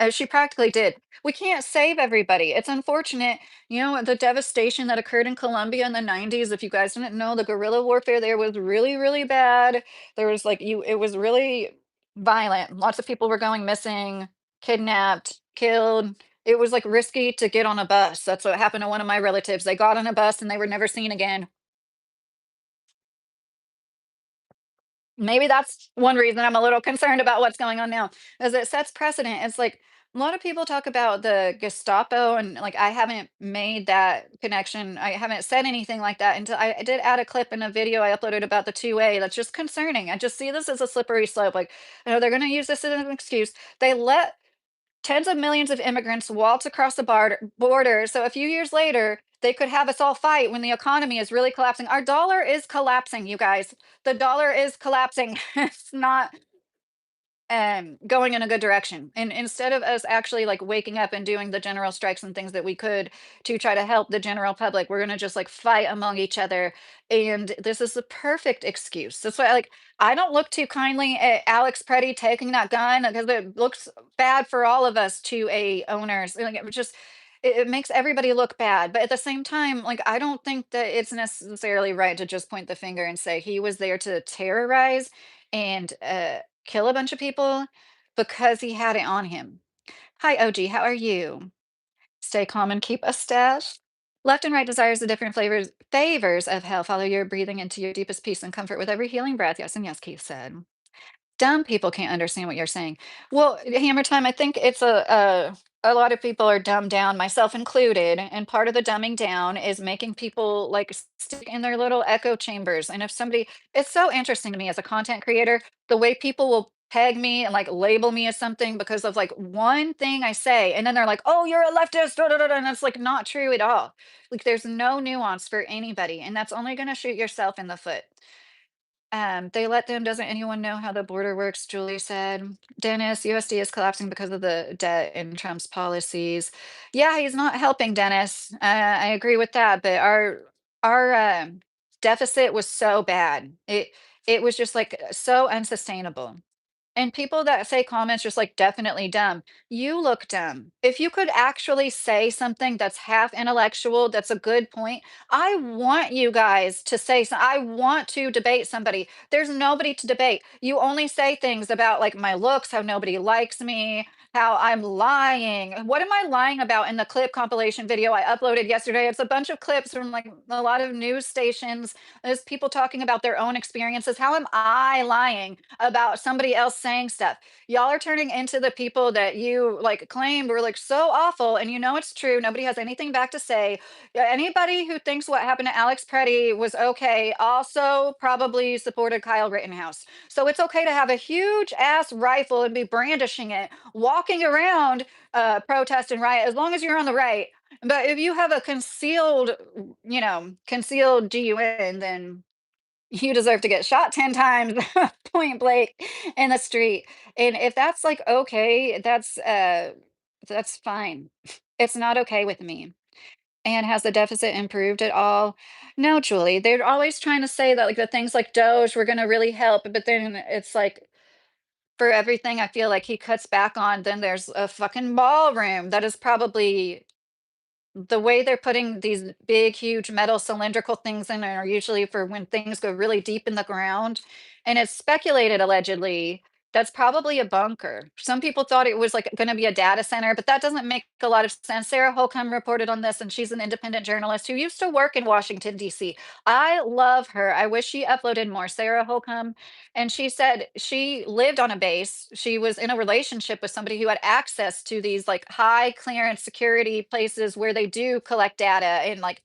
She practically did. We can't save everybody. It's unfortunate, the devastation that occurred in Colombia in the 90s. If you guys didn't know, the guerrilla warfare there was really, really bad. There was like it was really violent. Lots of people were going missing, kidnapped, killed. It was like risky to get on a bus. That's what happened to one of my relatives. They got on a bus and they were never seen again. Maybe that's one reason I'm a little concerned about what's going on now, is it sets precedent. It's like a lot of people talk about the Gestapo, and like I haven't made that connection. I haven't said anything like that until I did add a clip in a video I uploaded about the 2A. That's just concerning. I just see this as a slippery slope. Like, they're going to use this as an excuse. They let tens of millions of immigrants waltz across the border. So a few years later, they could have us all fight when the economy is really collapsing. Our dollar is collapsing, you guys. The dollar is collapsing. It's not going in a good direction. And instead of us actually like waking up and doing the general strikes and things that we could to try to help the general public, we're gonna just like fight among each other. And this is the perfect excuse. That's why I don't look too kindly at Alex Preddy taking that gun because it looks bad for all of us to a owners. Like it was just it makes everybody look bad, but at the same time, like, I don't think that it's necessarily right to just point the finger and say he was there to terrorize and, kill a bunch of people because he had it on him. Hi, OG, how are you? Stay calm and keep a stash. Left and right desires the different favors of hell. Follow your breathing into your deepest peace and comfort with every healing breath. Yes, and yes, Keith said. Dumb people can't understand what you're saying. Well, Hammer Time, I think it's a lot of people are dumbed down, myself included, and part of the dumbing down is making people like stick in their little echo chambers. And if somebody, it's so interesting to me as a content creator, the way people will peg me and like label me as something because of like one thing I say, and then they're like, "Oh, you're a leftist," da, da, da, da," and that's like not true at all. Like, there's no nuance for anybody, and that's only going to shoot yourself in the foot. They let them. Doesn't anyone know how the border works? Julie said. Dennis, USD is collapsing because of the debt and Trump's policies. Yeah, he's not helping, Dennis. I agree with that. But our deficit was so bad. It was just like so unsustainable. And people that say comments just like definitely dumb, you look dumb. If you could actually say something that's half intellectual, that's a good point. I want you guys to say, I want to debate somebody. There's nobody to debate. You only say things about like my looks, how nobody likes me, how I'm lying. What am I lying about in the clip compilation video I uploaded yesterday? It's a bunch of clips from like a lot of news stations. There's people talking about their own experiences. How am I lying about somebody else saying stuff? Y'all are turning into the people that you like claimed were like so awful, and you know it's true. Nobody has anything back to say. Yeah, anybody who thinks what happened to Alex Preddy was okay also probably supported Kyle Rittenhouse. So it's okay to have a huge ass rifle and be brandishing it, walking around protest and riot as long as you're on the right. But if you have a concealed, concealed GUN, then you deserve to get shot 10 times point blank in the street. And if that's like okay, that's fine. It's not okay with me. And has the deficit improved at all? No, Julie. They're always trying to say that like the things like Doge were gonna really help, but then it's like for everything I feel like he cuts back on, then there's a fucking ballroom that is probably the way they're putting these big, huge metal cylindrical things in are usually for when things go really deep in the ground. And it's speculated allegedly that's probably a bunker. Some people thought it was like going to be a data center, but that doesn't make a lot of sense. Sarah Holcomb reported on this, and she's an independent journalist who used to work in Washington, D.C. I love her. I wish she uploaded more. Sarah Holcomb. And she said she lived on a base. She was in a relationship with somebody who had access to these like high clearance security places where they do collect data and like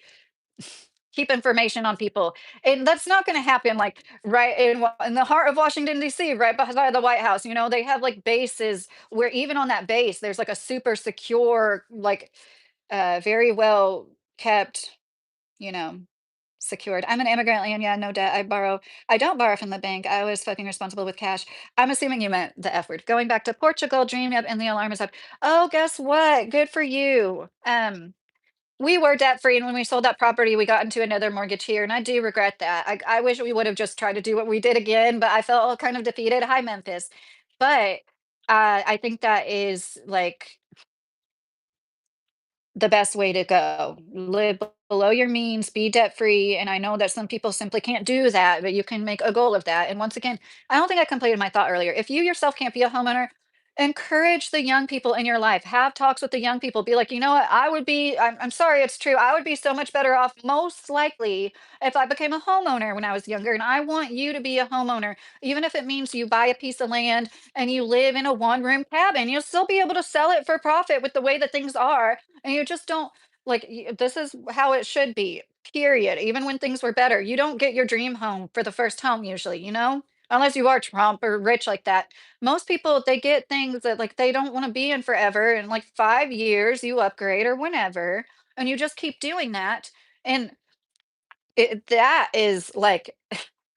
keep information on people. And that's not going to happen like right in the heart of Washington D.C., right beside the White House. You know, they have like bases where even on that base there's like a super secure like very well kept, you know, secured. I'm an immigrant, and yeah, no debt. I don't borrow from the bank. I was fucking responsible with cash. I'm assuming you meant the F word. Going back to Portugal, dream up and the alarm is up. Oh, guess what? Good for you. We were debt free, and when we sold that property, we got into another mortgage here, and I do regret that. I wish we would have just tried to do what we did again, but I felt kind of defeated. Hi, Memphis. But I think that is like the best way to go. Live below your means, be debt free. And I know that some people simply can't do that, but you can make a goal of that. And once again, I don't think I completed my thought earlier. If you yourself can't be a homeowner, encourage the young people in your life. Have talks with the young people. Be like, you know what? I'm sorry, it's true. I would be so much better off, most likely, if I became a homeowner when I was younger. And I want you to be a homeowner, even if it means you buy a piece of land and you live in a one-room cabin. You'll still be able to sell it for profit with the way that things are, and you just don't like this is how it should be, period. Even when things were better, you don't get your dream home for the first home usually, unless you are Trump or rich like that. Most people, they get things that like they don't want to be in forever. In like 5 years, you upgrade or whenever, and you just keep doing that. And that is like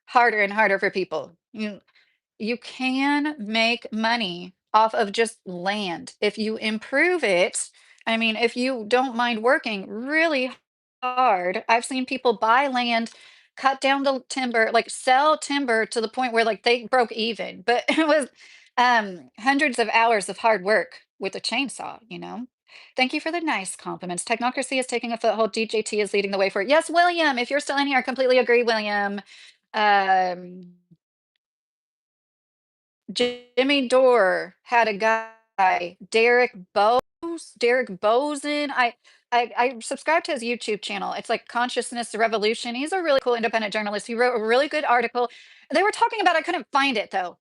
harder and harder for people. You can make money off of just land if you improve it. I mean, if you don't mind working really hard. I've seen people buy land, cut down the timber, like sell timber to the point where like they broke even, but it was hundreds of hours of hard work with a chainsaw. Thank you for the nice compliments. Technocracy is taking a foothold. DJT is leading the way for it. Yes, William, if you're still in here, I completely agree, William. Um, Jimmy Dore had a guy, Derek Bozen. I subscribe to his YouTube channel. It's like Consciousness Revolution. He's a really cool independent journalist. He wrote a really good article. They were talking about, I couldn't find it though,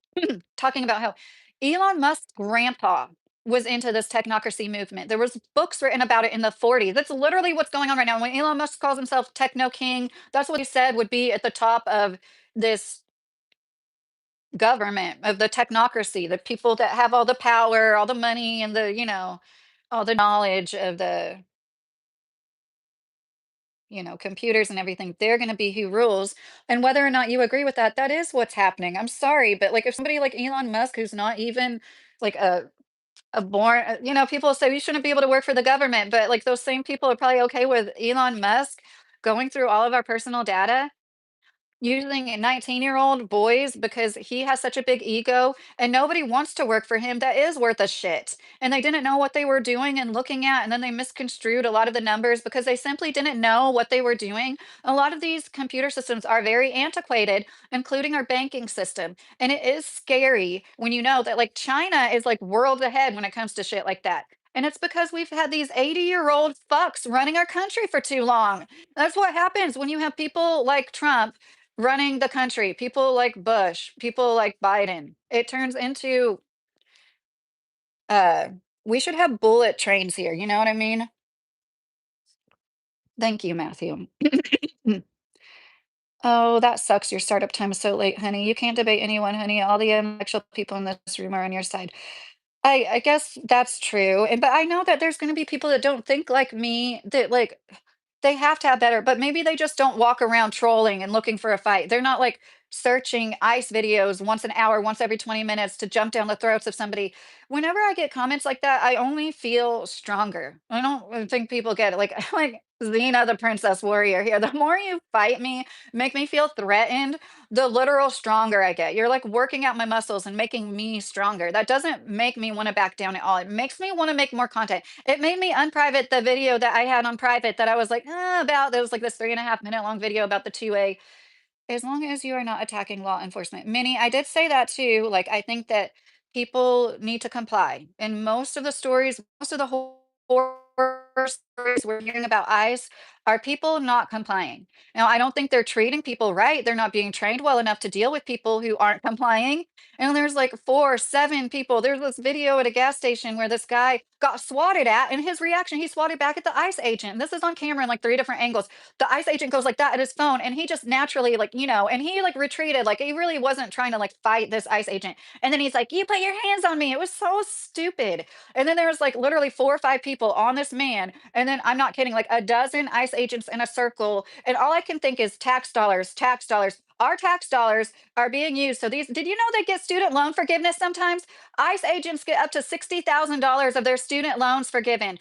talking about how Elon Musk's grandpa was into this technocracy movement. There was books written about it in the 40s. That's literally what's going on right now. When Elon Musk calls himself Techno King, that's what he said would be at the top of this government, of the technocracy, the people that have all the power, all the money, and all the knowledge of the, computers and everything. They're going to be who rules. And whether or not you agree with that, that is what's happening. I'm sorry, but like if somebody like Elon Musk, who's not even like a born, people say you shouldn't be able to work for the government, but like those same people are probably okay with Elon Musk going through all of our personal data, using 19-year-old boys because he has such a big ego and nobody wants to work for him that is worth a shit. And they didn't know what they were doing and looking at, and then they misconstrued a lot of the numbers because they simply didn't know what they were doing. A lot of these computer systems are very antiquated, including our banking system. And it is scary when you know that like China is like worlds ahead when it comes to shit like that. And it's because we've had these 80-year-old fucks running our country for too long. That's what happens when you have people like Trump running the country, people like Bush, people like Biden. It turns into uh we should have bullet trains here, you know what I mean? Thank you, Matthew. Oh, that sucks. Your startup time is so late, honey. You can't debate anyone, honey. All the intellectual people in this room are on your side. I guess that's true. And but I know that there's going to be people that don't think like me, that like they have to have better, but maybe they just don't walk around trolling and looking for a fight. They're not like searching ICE videos once an hour, once every 20 minutes to jump down the throats of somebody. Whenever I get comments like that, I only feel stronger. I don't think people get it. Like like Xena, the princess warrior here. The more you fight me, make me feel threatened, the literal stronger I get. You're like working out my muscles and making me stronger. That doesn't make me want to back down at all. It makes me want to make more content. It made me unprivate the video that I had on private that I was like, about. There was like this 3.5 minute long video about the 2A. As long as you are not attacking law enforcement. Minnie, I did say that too. Like, I think that people need to comply. And most of the stories, most of the horror stories we're hearing about ICE are people not complying. Now, I don't think they're treating people right. They're not being trained well enough to deal with people who aren't complying. And there's like 4, 7 people. There's this video at a gas station where this guy got swatted at, and his reaction, he swatted back at the ICE agent. This is on camera in like 3 different angles. The ICE agent goes like that at his phone, and he just naturally, like, and he like retreated, like he really wasn't trying to like fight this ICE agent. And then he's like, "You put your hands on me." It was so stupid. And then there was like literally 4 or 5 people on this man, and then I'm not kidding, like a dozen ICE agents in a circle. And all I can think is tax dollars, tax dollars. Our tax dollars are being used. So these, did you know they get student loan forgiveness sometimes? ICE agents get up to $60,000 of their student loans forgiven.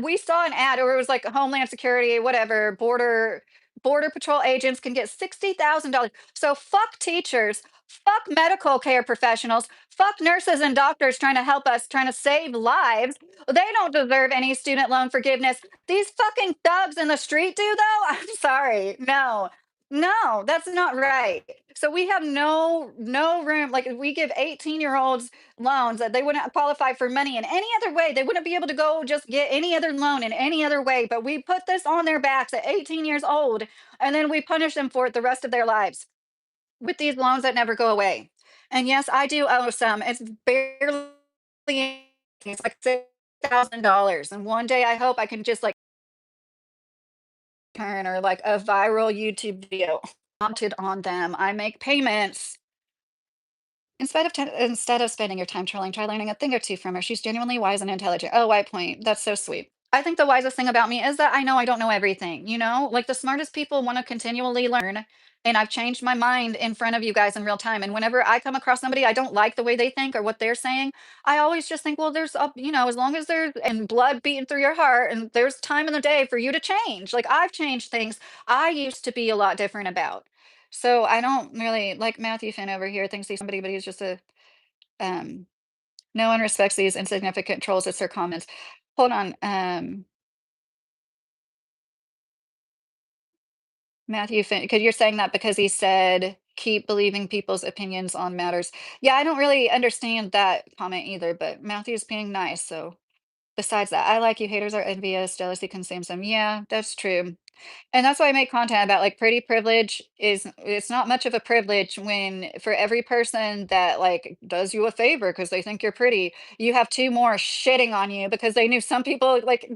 We saw an ad where it was like Homeland Security, whatever, border patrol agents can get $60,000. So fuck teachers, fuck medical care professionals, fuck nurses and doctors trying to help us, trying to save lives. They don't deserve any student loan forgiveness. These fucking thugs in the street do though. I'm sorry. No. No, that's not right. So we have no room. Like we give 18-year-olds loans that they wouldn't qualify for money in any other way. They wouldn't be able to go just get any other loan in any other way. But we put this on their backs at 18 years old, and then we punish them for it the rest of their lives with these loans that never go away. And yes, I do owe some. It's barely, it's like $6,000. And one day I hope I can just like turn or like a viral YouTube video mounted on them. I make payments. Instead of spending your time trolling, try learning a thing or two from her. She's genuinely wise and intelligent. Oh, White Point. That's so sweet. I think the wisest thing about me is that I know I don't know everything, you know? Like the smartest people want to continually learn. And I've changed my mind in front of you guys in real time. And whenever I come across somebody I don't like the way they think or what they're saying, I always just think, well, as long as there's and blood beating through your heart and there's time in the day for you to change. Like I've changed things I used to be a lot different about. So I don't really like Matthew Finn over here thinks he's somebody, but he's just a um no one respects these insignificant trolls. It's their comments. Hold on. Matthew, because you're saying that because he said, keep believing people's opinions on matters. Yeah, I don't really understand that comment either, but Matthew's being nice. So besides that, I like you haters are envious, jealousy consumes them. Yeah, that's true. And that's why I make content about like pretty privilege is it's not much of a privilege when for every person that like does you a favor because they think you're pretty, you have two more shitting on you because they knew some people like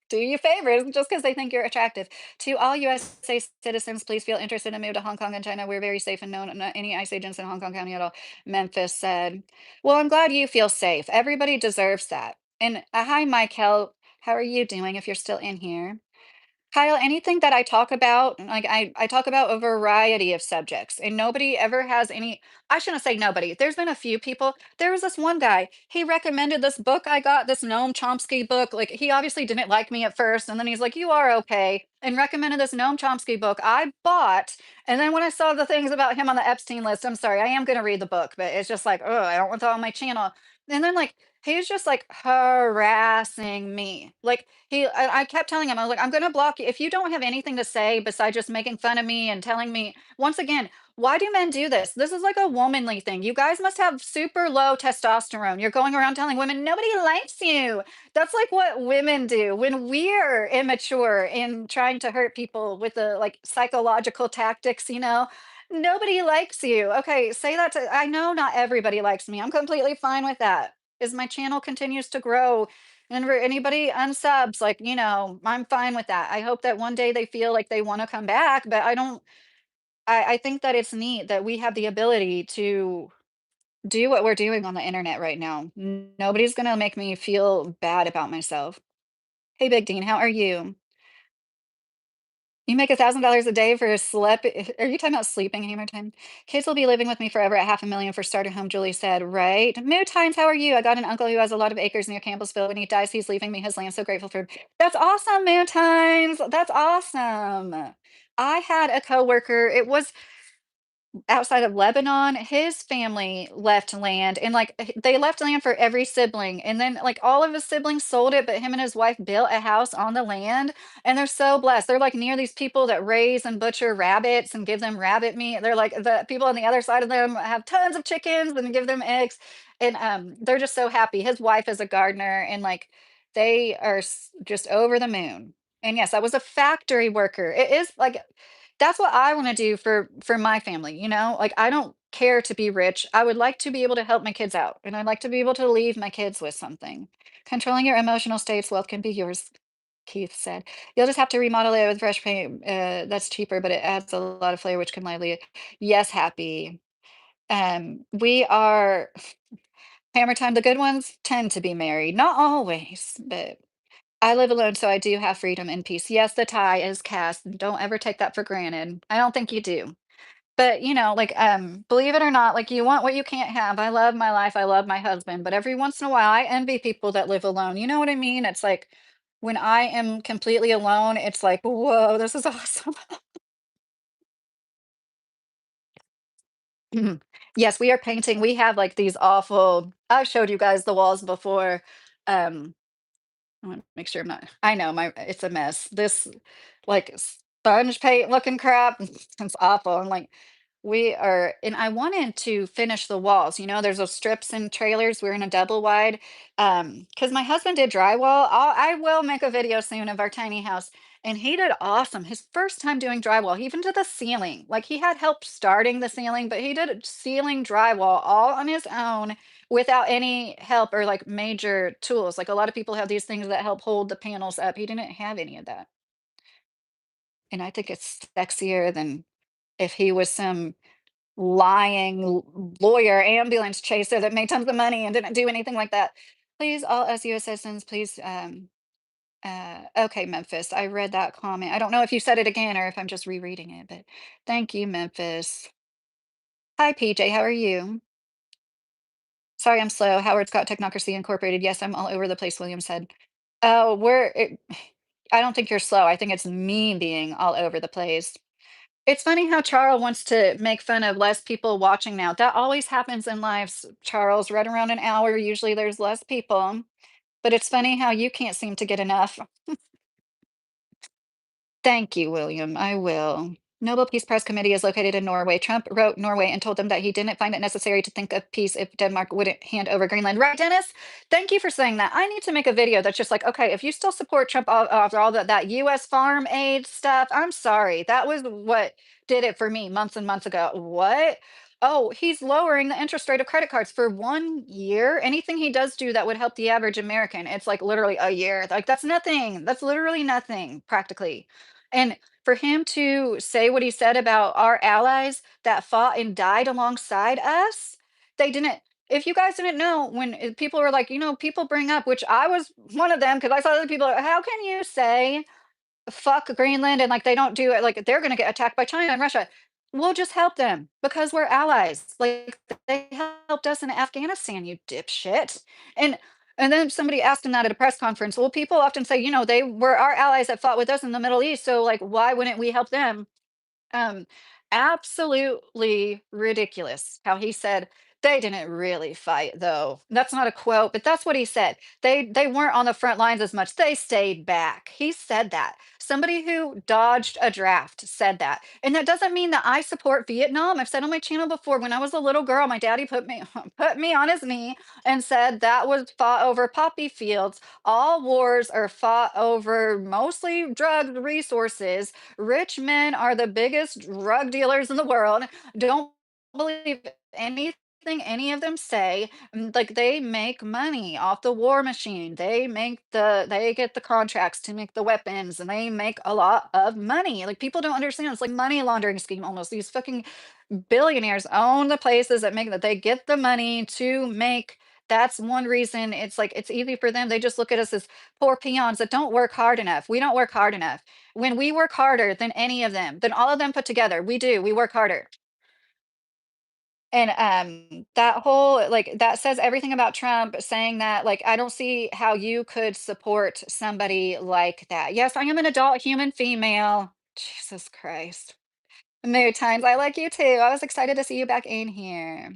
do you favors just because they think you're attractive. To all USA citizens, please feel interested in move to Hong Kong and China. We're very safe and known not any ICE agents in Hong Kong County at all. Memphis said. Well, I'm glad you feel safe. Everybody deserves that. And hi, Michael. How are you doing if you're still in here? Kyle, anything that I talk about, like I talk about a variety of subjects, and nobody ever has any. I shouldn't say nobody. There's been a few people. There was this one guy. He recommended this book I got, this Noam Chomsky book. Like he obviously didn't like me at first, and then he's like, "You are okay," and recommended this Noam Chomsky book I bought. And then when I saw the things about him on the Epstein list, I'm sorry, I am going to read the book, but it's just like, oh, I don't want that on my channel. And then like he's just like harassing me. Like I kept telling him, I was like, I'm gonna block you if you don't have anything to say besides just making fun of me and telling me once again, why do men do this? This is like a womanly thing. You guys must have super low testosterone. You're going around telling women nobody likes you. That's like what women do when we're immature in trying to hurt people with the like psychological tactics, you know. Nobody likes you. Okay, say that to I know not everybody likes me. I'm completely fine with that. As my channel continues to grow and for anybody unsubs, like, you know, I'm fine with that. I hope that one day they feel like they want to come back, but I don't, I think that it's neat that we have the ability to do what we're doing on the internet right now. Nobody's going to make me feel bad about myself. Hey, Big Dean, how are you? You make $1,000 a day for a sleep. Are you talking about sleeping hammer time? Kids will be living with me forever at 500,000 for starter home, Julie said, right? Moo Times, how are you? I got an uncle who has a lot of acres near Campbellsville. When he dies, he's leaving me his land. So grateful for him. That's awesome, Moo Times. That's awesome. I had a coworker. It was outside of Lebanon, his family left land and like they left land for every sibling. And then like all of his siblings sold it, but him and his wife built a house on the land. And they're so blessed. They're like near these people that raise and butcher rabbits and give them rabbit meat. They're like the people on the other side of them have tons of chickens and give them eggs. And they're just so happy. His wife is a gardener and like they are just over the moon. And yes, I was a factory worker. It is like that's what I wanna do for my family, you know? Like, I don't care to be rich. I would like to be able to help my kids out, and I'd like to be able to leave my kids with something. Controlling your emotional states, wealth can be yours, Keith said. You'll just have to remodel it with fresh paint. That's cheaper, but it adds a lot of flair, which can lively it. Yes, happy. We are hammer time. The good ones tend to be married, not always, but I live alone, so I do have freedom and peace. Yes, the tie is cast. Don't ever take that for granted. I don't think you do. But, you know, like, believe it or not, like, you want what you can't have. I love my life. I love my husband. But every once in a while, I envy people that live alone. You know what I mean? It's like when I am completely alone, it's like, whoa, this is awesome. Mhm. Yes, we are painting. We have like these awful, I've showed you guys the walls before. Um, I wanna make sure I'm not I know my it's a mess. This, like, sponge paint looking crap, it's awful. I'm like, we are and I wanted to finish the walls, you know, there's those strips and trailers, we're in a double wide, because my husband did drywall. I will make a video soon of our tiny house, and he did awesome. His first time doing drywall, he even did the ceiling. Like, he had help starting the ceiling, but he did ceiling drywall all on his own without any help or like major tools. Like a lot of people have these things that help hold the panels up. He didn't have any of that. And I think it's sexier than if he was some lying lawyer ambulance chaser that made tons of money and didn't do anything like that. Please, all us US citizens, please. Okay, Memphis. I read that comment. I don't know if you said it again or if I'm just rereading it, but thank you, Memphis. Hi, PJ. How are you? Sorry, I'm slow. Howard Scott Technocracy Incorporated. Yes, I'm all over the place, William said. Oh, I don't think you're slow. I think it's me being all over the place. It's funny how Charles wants to make fun of less people watching now. That always happens in lives, Charles. Right around an hour, usually there's less people. But it's funny how you can't seem to get enough. Thank you, William. I will. Nobel Peace Prize Committee is located in Norway. Trump wrote Norway and told them that he didn't find it necessary to think of peace if Denmark wouldn't hand over Greenland. Right, Dennis? Thank you for saying that. I need to make a video that's just like, okay, if you still support Trump after all that US farm aid stuff, I'm sorry. That was what did it for me months and months ago. What? Oh, he's lowering the interest rate of credit cards for 1 year. Anything he does do that would help the average American, it's like literally a year. Like that's nothing. That's literally nothing, practically. And for him to say what he said about our allies that fought and died alongside us, they didn't. If you guys didn't know, when people were like, people bring up, which I was one of them, because I saw other people, how can you say fuck Greenland and like they don't do it, like they're going to get attacked by China and Russia? We'll just help them because we're allies. Like they helped us in Afghanistan, you dipshit. And and then somebody asked him that at a press conference. Well, people often say, they were our allies that fought with us in the Middle East. So like why wouldn't we help them? Um, Absolutely ridiculous how he said they didn't really fight though. That's not a quote, but that's what he said. They weren't on the front lines as much. They stayed back. He said that. Somebody who dodged a draft said that. And that doesn't mean that I support Vietnam. I've said on my channel before, when I was a little girl, my daddy put me put me on his knee and said that was fought over poppy fields. All wars are fought over mostly drug resources. Rich men are the biggest drug dealers in the world. Don't believe anything any of them say. Like they make money off the war machine. They get the contracts to make the weapons and they make a lot of money. Like people don't understand. It's like money laundering scheme almost. These fucking billionaires own the places that make that they get the money to make. That's one reason it's like it's easy for them. They just look at us as poor peons that don't work hard enough. We don't work hard enough. When we work harder than any of them, than all of them put together, we do. We work harder. And that whole like that says everything about Trump saying that like I don't see how you could support somebody like that. Yes, I am an adult human female. Jesus Christ. Mood times. I like you too. I was excited to see you back in here.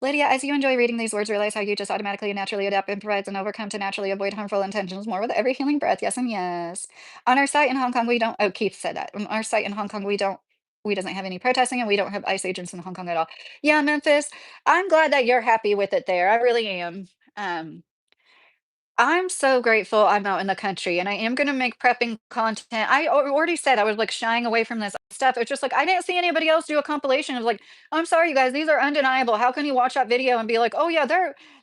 Lydia, as you enjoy reading these words, realize how you just automatically and naturally adapt, improvise, and overcome to naturally avoid harmful intentions more with every healing breath. Yes, and yes. On our site in Hong Kong, we don't. Oh, Keith said that. On our site in Hong Kong, we don't. We doesn't have any protesting, and we don't have ICE agents in Hong Kong at all. Yeah, Memphis. I'm glad that you're happy with it there. I really am. Um, I'm so grateful I'm out in the country and I am gonna make prepping content. Already said I was like shying away from this stuff. It's just like I didn't see anybody else do a compilation of like, I'm sorry, you guys, these are undeniable. How can you watch that video and be like, oh yeah,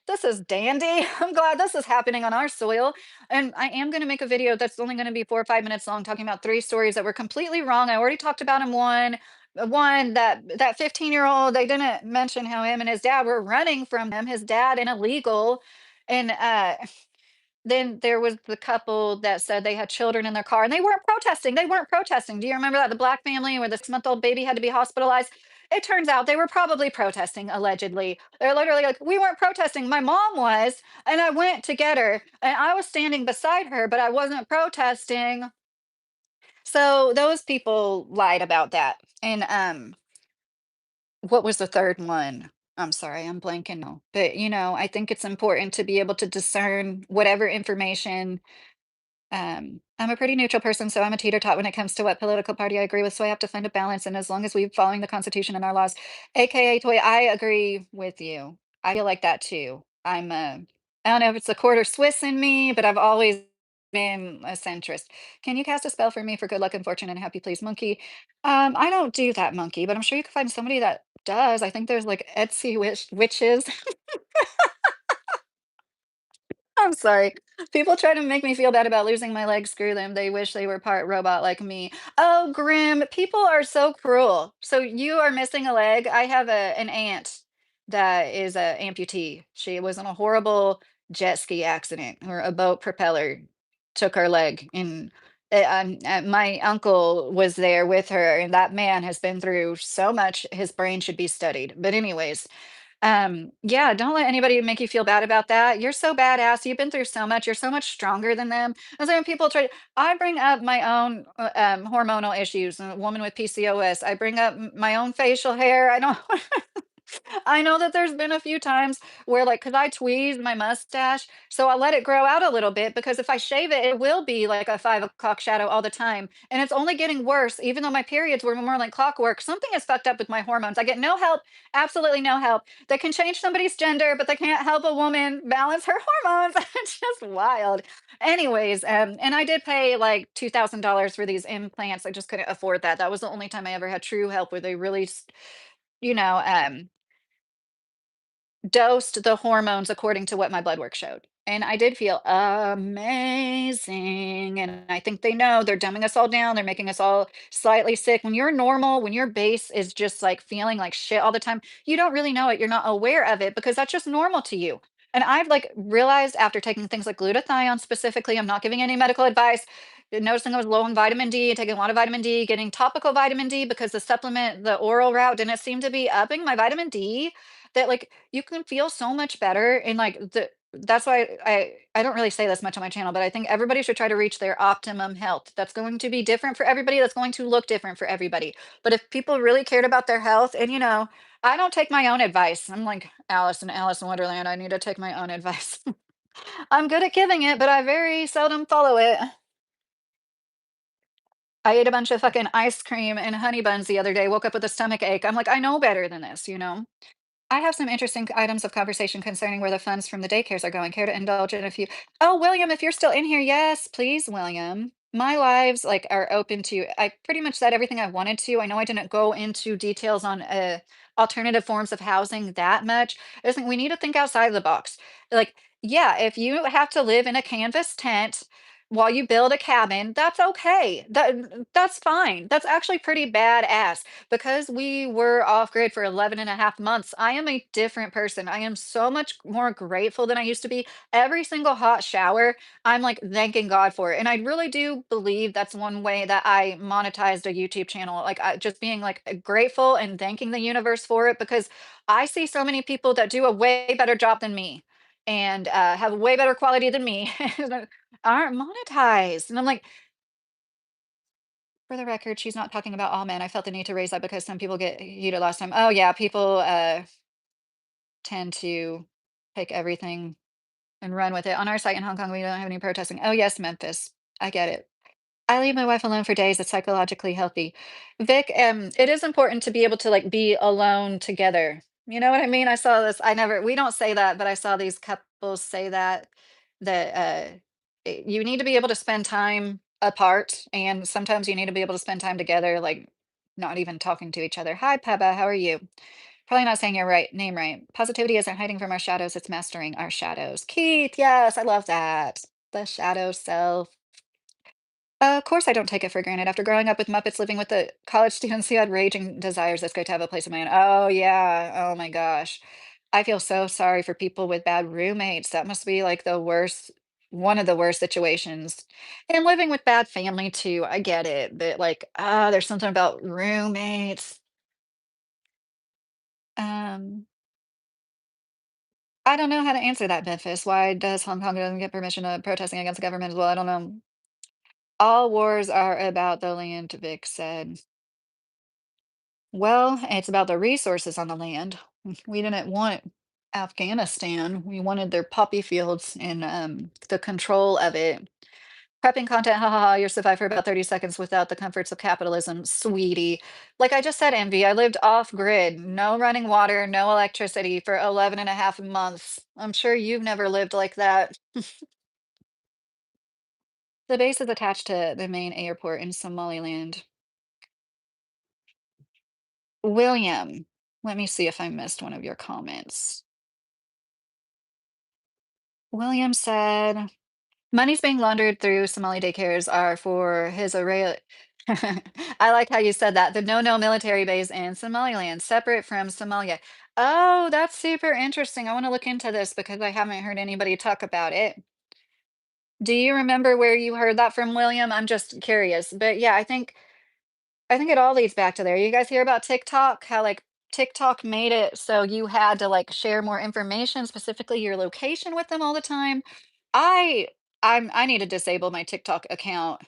this is dandy. I'm glad this is happening on our soil. And I am gonna make a video that's only gonna be 4 or 5 minutes long, talking about three stories that were completely wrong. I already talked about them one that 15-year-old, they didn't mention how him and his dad were running from him, his dad and illegal. And then there was the couple that said they had children in their car and they weren't protesting. They weren't protesting. Do you remember that? The black family where the 6-month-old baby had to be hospitalized? It turns out they were probably protesting, allegedly. They're literally like, we weren't protesting. My mom was, and I went to get her, and I was standing beside her, but I wasn't protesting. So those people lied about that. And what was the third one? I'm sorry, I'm blanking now. But I think it's important to be able to discern whatever information. I'm a pretty neutral person, so I'm a teeter-tot when it comes to what political party I agree with. So I have to find a balance. And as long as we're following the Constitution and our laws, aka Toy, I agree with you. I feel like that too. I don't know if it's a quarter Swiss in me, but I've always been a centrist. Can you cast a spell for me for good luck and fortune and happy, please, monkey? I don't do that, monkey, but I'm sure you can find somebody that does. I think there's like Etsy witches. I'm sorry. People try to make me feel bad about losing my leg. Screw them. They wish they were part robot like me. Oh, Grim. People are so cruel. So you are missing a leg. I have an aunt that is a amputee. She was in a horrible jet ski accident or a boat propeller took her leg. And my uncle was there with her, and that man has been through so much. His brain should be studied. But anyways, yeah, don't let anybody make you feel bad about that. You're so badass. You've been through so much. You're so much stronger than them. And so when people try, I bring up my own hormonal issues. A woman with PCOS. I bring up my own facial hair. I don't. I know that there's been a few times where, like, cause I tweezed my mustache, so I let it grow out a little bit because if I shave it, it will be like a 5 o'clock shadow all the time, and it's only getting worse even though my periods were more like clockwork. Something is fucked up with my hormones. I get no help, absolutely no help. They can change somebody's gender, but they can't help a woman balance her hormones. It's just wild. Anyways, and I did pay like $2,000 for these implants. I just couldn't afford that. That was the only time I ever had true help where they really, you know, dosed the hormones according to what my blood work showed. And I did feel amazing. And I think they know they're dumbing us all down. They're making us all slightly sick. When you're normal, when your base is just like feeling like shit all the time, you don't really know it. You're not aware of it because that's just normal to you. And I've like realized after taking things like glutathione specifically, I'm not giving any medical advice. Noticing I was low in vitamin D, taking a lot of vitamin D, getting topical vitamin D because the supplement, the oral route didn't seem to be upping my vitamin D. That like you can feel so much better and like that's why I don't really say this much on my channel, but I think everybody should try to reach their optimum health. That's going to be different for everybody. That's going to look different for everybody. But if people really cared about their health, and I don't take my own advice. I'm like Alice in Wonderland. I need to take my own advice. I'm good at giving it, but I very seldom follow it. I ate a bunch of fucking ice cream and honey buns the other day, woke up with a stomach ache. I'm like, I know better than this. I have some interesting items of conversation concerning where the funds from the daycares are going. Care to indulge in a few? Oh, William, if you're still in here, yes, please, William. My lives like are open to. I pretty much said everything I wanted to. I know I didn't go into details on alternative forms of housing that much. I just think we need to think outside the box. Like, yeah, if you have to live in a canvas tent while you build a cabin, that's okay. That's fine. That's actually pretty badass because we were off grid for 11 and a half months. I am a different person. I am so much more grateful than I used to be. Every single hot shower, I'm like thanking God for it. And I really do believe that's one way that I monetized a YouTube channel. Like just being like grateful and thanking the universe for it because I see so many people that do a way better job than me and have way better quality than me that aren't monetized. And I'm like, for the record, she's not talking about all men. I felt the need to raise that because some people get heated last time. Oh yeah, people tend to take everything and run with it. On our site in Hong Kong, we don't have any protesting. Oh yes, Memphis. I get it. I leave my wife alone for days. It's psychologically healthy. Vic, it is important to be able to like be alone together. You know what I mean? I saw this. We don't say that, but I saw these couples say that you need to be able to spend time apart, and sometimes you need to be able to spend time together, like not even talking to each other. Hi, Peba. How are you? Probably not saying your right name right. Positivity isn't hiding from our shadows, it's mastering our shadows. Keith, yes, I love that. The shadow self. Of course, I don't take it for granted. After growing up with Muppets, living with the college students who had raging desires, it's great to have a place of my own. Oh, yeah. Oh, my gosh. I feel so sorry for people with bad roommates. That must be like the worst, one of the worst situations. And living with bad family too. I get it. But like, there's something about roommates. Um, I don't know how to answer that, Memphis. Why does Hong Kong doesn't get permission to protesting against the government as well? I don't know. All wars are about the land, Vic said. Well, it's about the resources on the land. We didn't want Afghanistan. We wanted their poppy fields and the control of it. Prepping content, ha ha ha, you're survived for about 30 seconds without the comforts of capitalism, sweetie. Like I just said, Envy, I lived off grid, no running water, no electricity for 11 and a half months. I'm sure you've never lived like that. The base is attached to the main airport in Somaliland. William, let me see if I missed one of your comments. William said, money's being laundered through Somali daycares are for his array. I like how you said that. The no military base in Somaliland, separate from Somalia. Oh, that's super interesting. I want to look into this because I haven't heard anybody talk about it. Do you remember where you heard that from, William? I'm just curious. But yeah, I think it all leads back to there. You guys hear about TikTok? How like TikTok made it so you had to like share more information, specifically your location with them all the time. I I need to disable my TikTok account,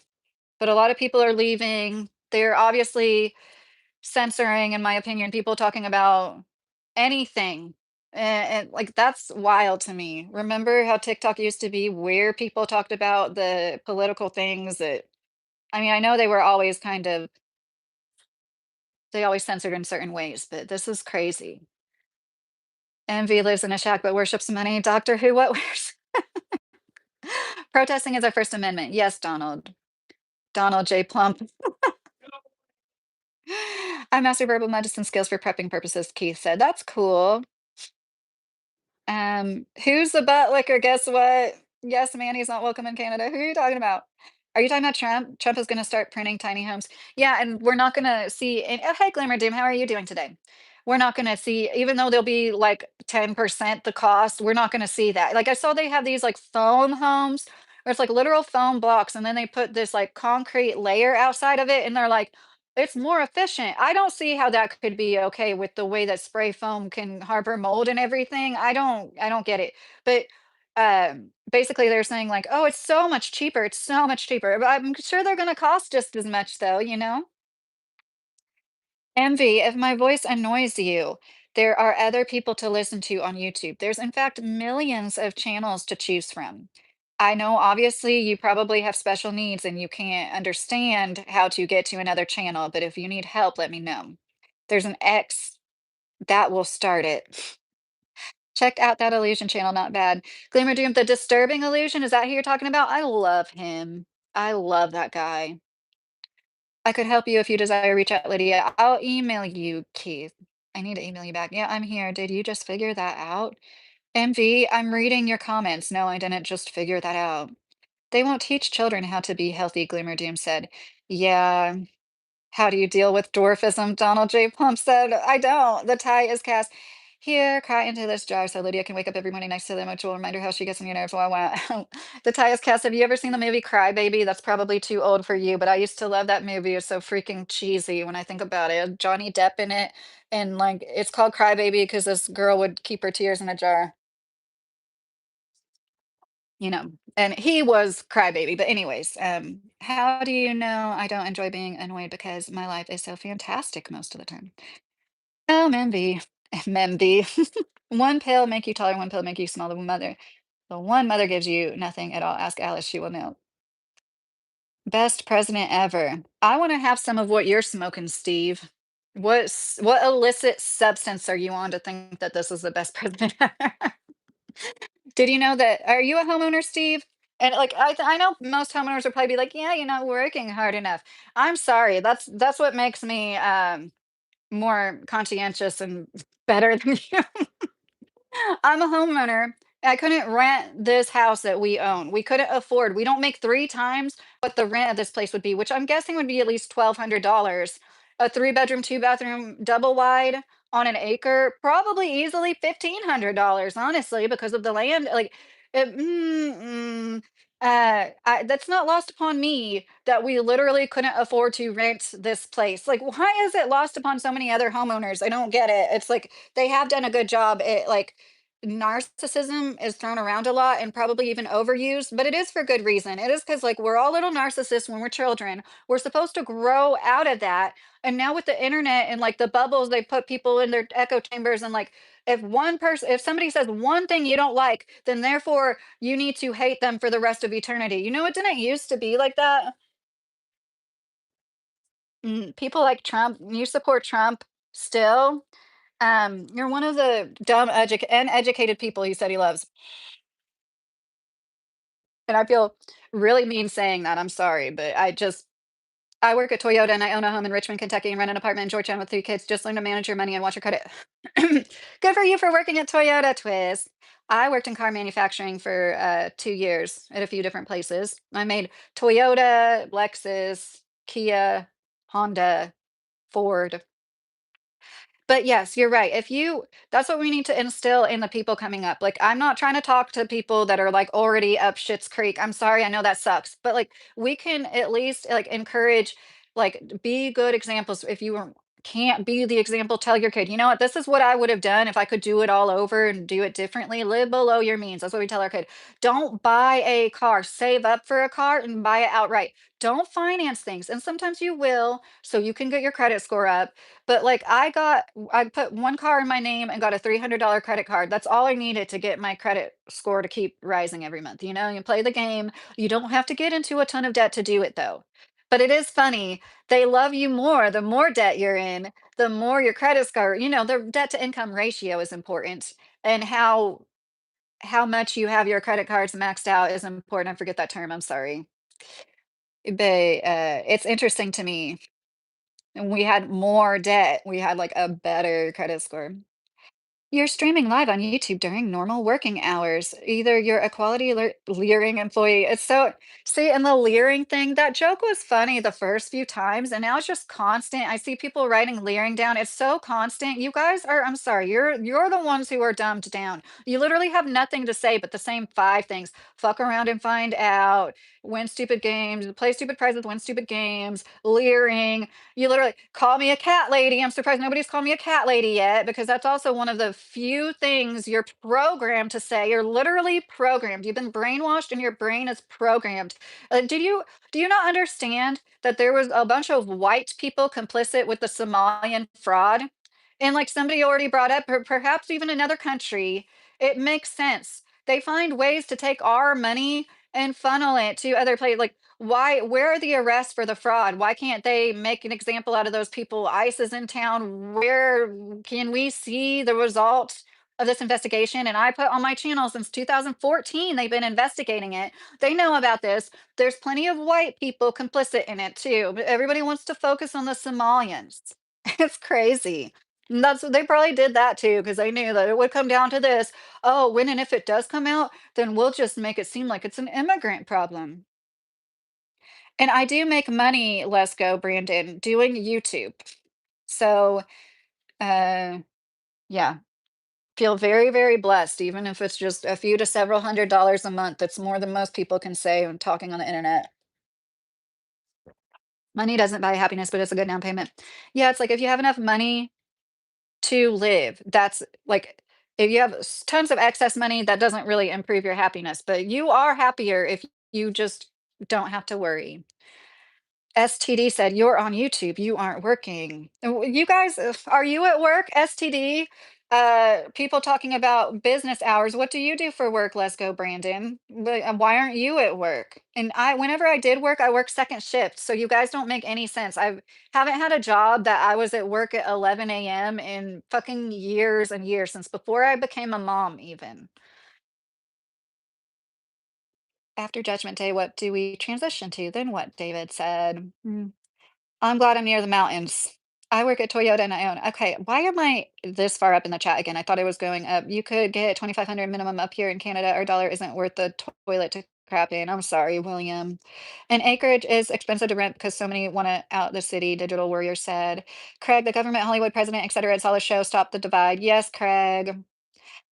but a lot of people are leaving. They're obviously censoring, in my opinion, people talking about. anything. And like that's wild to me. Remember how TikTok used to be where people talked about the political things that I mean, I know they were always kind of they always censored in certain ways, but this is crazy. Envy lives in a shack but worships money. Doctor Who, what wears? Protesting is our First Amendment. Yes, Donald. Donald J. Plump. I master verbal medicine skills for prepping purposes, Keith said. That's cool. Who's the butt licker? Guess what? Yes, Manny's not welcome in Canada. Who are you talking about? Are you talking about Trump? Trump is going to start printing tiny homes. Yeah, and we're not going to see. And, oh, hey, Glamour Doom, how are you doing today? We're not going to see, even though they'll be like 10% the cost, we're not going to see that. Like I saw they have these like foam homes where it's like literal foam blocks, and then they put this like concrete layer outside of it, and they're like, it's more efficient. I don't see how that could be okay with the way that spray foam can harbor mold and everything. I don't get it. But basically they're saying like, "Oh, it's so much cheaper. It's so much cheaper." But I'm sure they're going to cost just as much though, you know? Envy, if my voice annoys you, there are other people to listen to on YouTube. There's in fact millions of channels to choose from. I know obviously you probably have special needs and you can't understand how to get to another channel, but if you need help, let me know. There's an X that will start it. Check out that illusion channel, not bad. Glimmer Doom, the disturbing illusion, is that who you're talking about? I love him. I love that guy. I could help you if you desire. Reach out, Lydia. I'll email you, Keith. I need to email you back. Yeah, I'm here. Did you just figure that out? MV, I'm reading your comments. No, I didn't just figure that out. They won't teach children how to be healthy, Glimmer Doom said. Yeah, how do you deal with dwarfism? Donald J. Plump said, I don't. The tie is cast. Here, cry into this jar so Lydia can wake up every morning next to the emotional reminder how she gets on your nerves. Wow, wow. The tie is cast. Have you ever seen the movie Cry Baby? That's probably too old for you, but I used to love that movie. It's so freaking cheesy when I think about it. Johnny Depp in it. And like, it's called Cry Baby because this girl would keep her tears in a jar, you know, and he was crybaby. But anyways, how do you know I don't enjoy being annoyed because my life is so fantastic most of the time? Oh, Memby. Memby. One pill make you taller, one pill make you smaller. Mother. The one mother gives you nothing at all. Ask Alice, she will know. Best president ever. I want to have some of what you're smoking, Steve. What illicit substance are you on to think that this is the best president ever? Did you know that are you a homeowner, Steve? And, like, I know most homeowners would probably be like, "Yeah, you're not working hard enough." I'm sorry, that's what makes me, more conscientious and better than you. I'm a homeowner. I couldn't rent this house that we own. We couldn't afford. We don't make 3 times what the rent of this place would be, which I'm guessing would be at least $1,200. A 3-bedroom, 2-bathroom, double wide on an acre, probably easily $1,500, honestly, because of the land. Like, that's not lost upon me that we literally couldn't afford to rent this place. Like, why is it lost upon so many other homeowners? I don't get it. It's like they have done a good job at like narcissism is thrown around a lot and probably even overused, but it is for good reason. It is because like we're all little narcissists when we're children. We're supposed to grow out of that. And now with the internet and like the bubbles, they put people in their echo chambers and like if somebody says one thing you don't like, then therefore you need to hate them for the rest of eternity. You know, it didn't used to be like that. People like Trump, you support Trump still. You're one of the dumb, uneducated people he said he loves. And I feel really mean saying that, I'm sorry, but I work at Toyota and I own a home in Richmond, Kentucky and rent an apartment in Georgetown with 3 kids. Just learn to manage your money and watch your credit. Good for you for working at Toyota, Twist. I worked in car manufacturing for 2 years at a few different places. I made Toyota, Lexus, Kia, Honda, Ford. But yes, you're right. If you that's what we need to instill in the people coming up. Like, I'm not trying to talk to people that are like already up shit's creek. I'm sorry, I know that sucks. But like we can at least like encourage, like be good examples. If you were can't be the example. Tell your kid, you know what, this is what I would have done if I could do it all over and do it differently. Live below your means. That's what we tell our kid. Don't buy a car, save up for a car and buy it outright. Don't finance things. And sometimes you will, so you can get your credit score up. But like I put one car in my name and got a $300 credit card. That's all I needed to get my credit score to keep rising every month. You know, you play the game. You don't have to get into a ton of debt to do it though. But it is funny, they love you more the more debt you're in, the more your credit score, the debt to income ratio is important, and how much you have your credit cards maxed out is important. I forget that term, I'm sorry. But, it's interesting to me. And we had more debt, we had, like, a better credit score. You're streaming live on YouTube during normal working hours. Either you're a quality leering employee. It's so, see, and the leering thing, that joke was funny the first few times, and now it's just constant. I see people writing leering down. It's so constant. You guys are, I'm sorry, you're the ones who are dumbed down. You literally have nothing to say but the same five things. Fuck around and find out, win stupid games, play stupid prizes, win stupid games, leering, you literally call me a cat lady. I'm surprised nobody's called me a cat lady yet because that's also one of the few things you're programmed to say. You're literally programmed. You've been brainwashed and your brain is programmed. Do you not understand that there was a bunch of white people complicit with the Somalian fraud? And like somebody already brought up, perhaps even another country, it makes sense. They find ways to take our money and funnel it to other places. Like, why, where are the arrests for the fraud? Why can't they make an example out of those people? ICE is in town. Where can we see the results of this investigation? And I put on my channel since 2014, they've been investigating it. They know about this. There's plenty of white people complicit in it too, but everybody wants to focus on the Somalians. It's crazy. And that's what they probably did that too, because they knew that it would come down to this. Oh, when and if it does come out, then we'll just make it seem like it's an immigrant problem. And I do make money, Let's Go, Brandon, doing YouTube. So, uh, yeah, feel very, very blessed, even if it's just a few to several $100s a month. That's more than most people can say when talking on the internet. Money doesn't buy happiness, but it's a good down payment. Yeah, it's like if you have enough money to live, that's like if you have tons of excess money, that doesn't really improve your happiness, but you are happier if you just don't have to worry. STD said, "You're on YouTube, you aren't working." You guys, are you at work? STD, people talking about business hours. What do you do for work? Let's go, Brandon. Why aren't you at work? And whenever I did work, I worked second shift. So you guys don't make any sense. I haven't had a job that I was at work at 11 a.m. in fucking years and years since before I became a mom, even. After Judgment Day, what do we transition to? Then what? David said. I'm glad I'm near the mountains. I work at Toyota and I own. Okay, why am I this far up in the chat again? I thought I was going up. You could get 2,500 minimum up here in Canada. Our dollar isn't worth the toilet to crap in. I'm sorry, William. And acreage is expensive to rent because so many want to out the city. Digital Warrior said. Craig, the government, Hollywood president, etc. It's all a show. Stop the divide. Yes, Craig.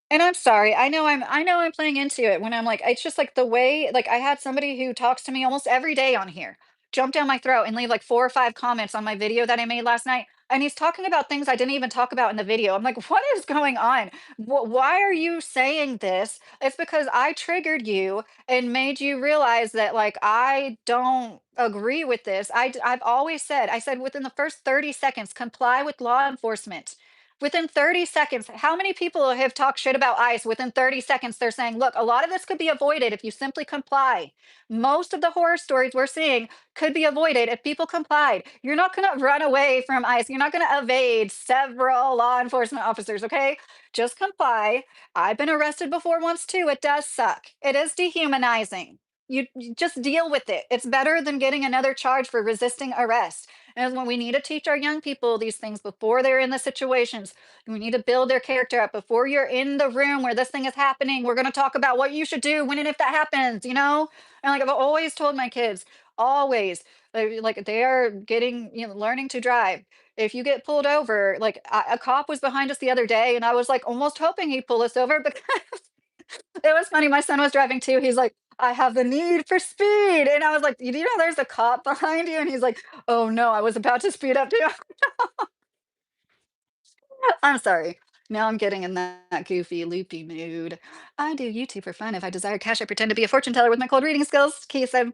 And I'm sorry. I know I'm playing into it when I'm like, it's just like the way, like I had somebody who talks to me almost every day on here jump down my throat and leave like 4 or 5 comments on my video that I made last night. And he's talking about things I didn't even talk about in the video. I'm like, what is going on? Why are you saying this? It's because I triggered you and made you realize that like I don't agree with this. I've always said, I said within the first 30 seconds, comply with law enforcement. Within 30 seconds, how many people have talked shit about ICE? Within 30 seconds, they're saying, look, a lot of this could be avoided if you simply comply. Most of the horror stories we're seeing could be avoided if people complied. You're not going to run away from ICE. You're not going to evade several law enforcement officers, okay? Just comply. I've been arrested before once too. It does suck. It is dehumanizing. You just deal with it. It's better than getting another charge for resisting arrest. And when we need to teach our young people these things before they're in the situations, we need to build their character up before you're in the room where this thing is happening. We're going to talk about what you should do when and if that happens, you know? And like I've always told my kids, always, like they are getting, learning to drive. If you get pulled over, like a cop was behind us the other day, and I was like almost hoping he'd pull us over because it was funny. My son was driving too. He's like, I have the need for speed. And I was like, you know, there's a cop behind you. And he's like, oh no, I was about to speed up too. I'm sorry. Now I'm getting in that goofy, loopy mood. I do YouTube for fun. If I desire cash, I pretend to be a fortune teller with my cold reading skills. Key said,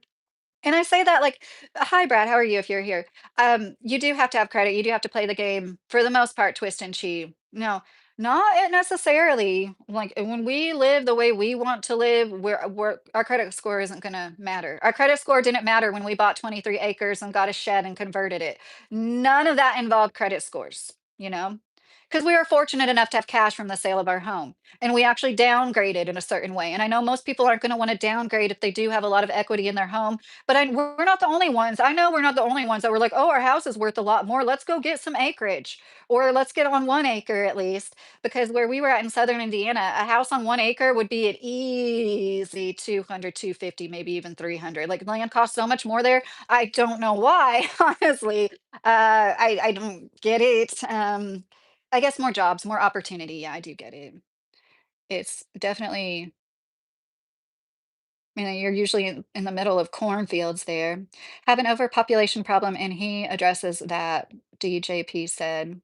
and I say that like, "Hi, Brad. How are you if you're here?" You do have to have credit. You do have to play the game for the most part, twist and cheat. No, not necessarily. Like when we live the way we want to live, we're our credit score isn't going to matter. Our credit score didn't matter when we bought 23 acres and got a shed and converted it. None of that involved credit scores, you know? Because we were fortunate enough to have cash from the sale of our home and we actually downgraded in a certain way. And I know most people aren't going to want to downgrade if they do have a lot of equity in their home, but we're not the only ones. I know we're not the only ones that were like, "Oh, our house is worth a lot more. Let's go get some acreage, or let's get on 1 acre at least." Because where we were at in southern Indiana, a house on 1 acre would be at easy 200, 250, maybe even 300. Like land costs so much more there. I don't know why, honestly. I don't get it. I guess more jobs, more opportunity. Yeah, I do get it. It's definitely, you're usually in the middle of cornfields there. Have an overpopulation problem, and he addresses that, DJP said.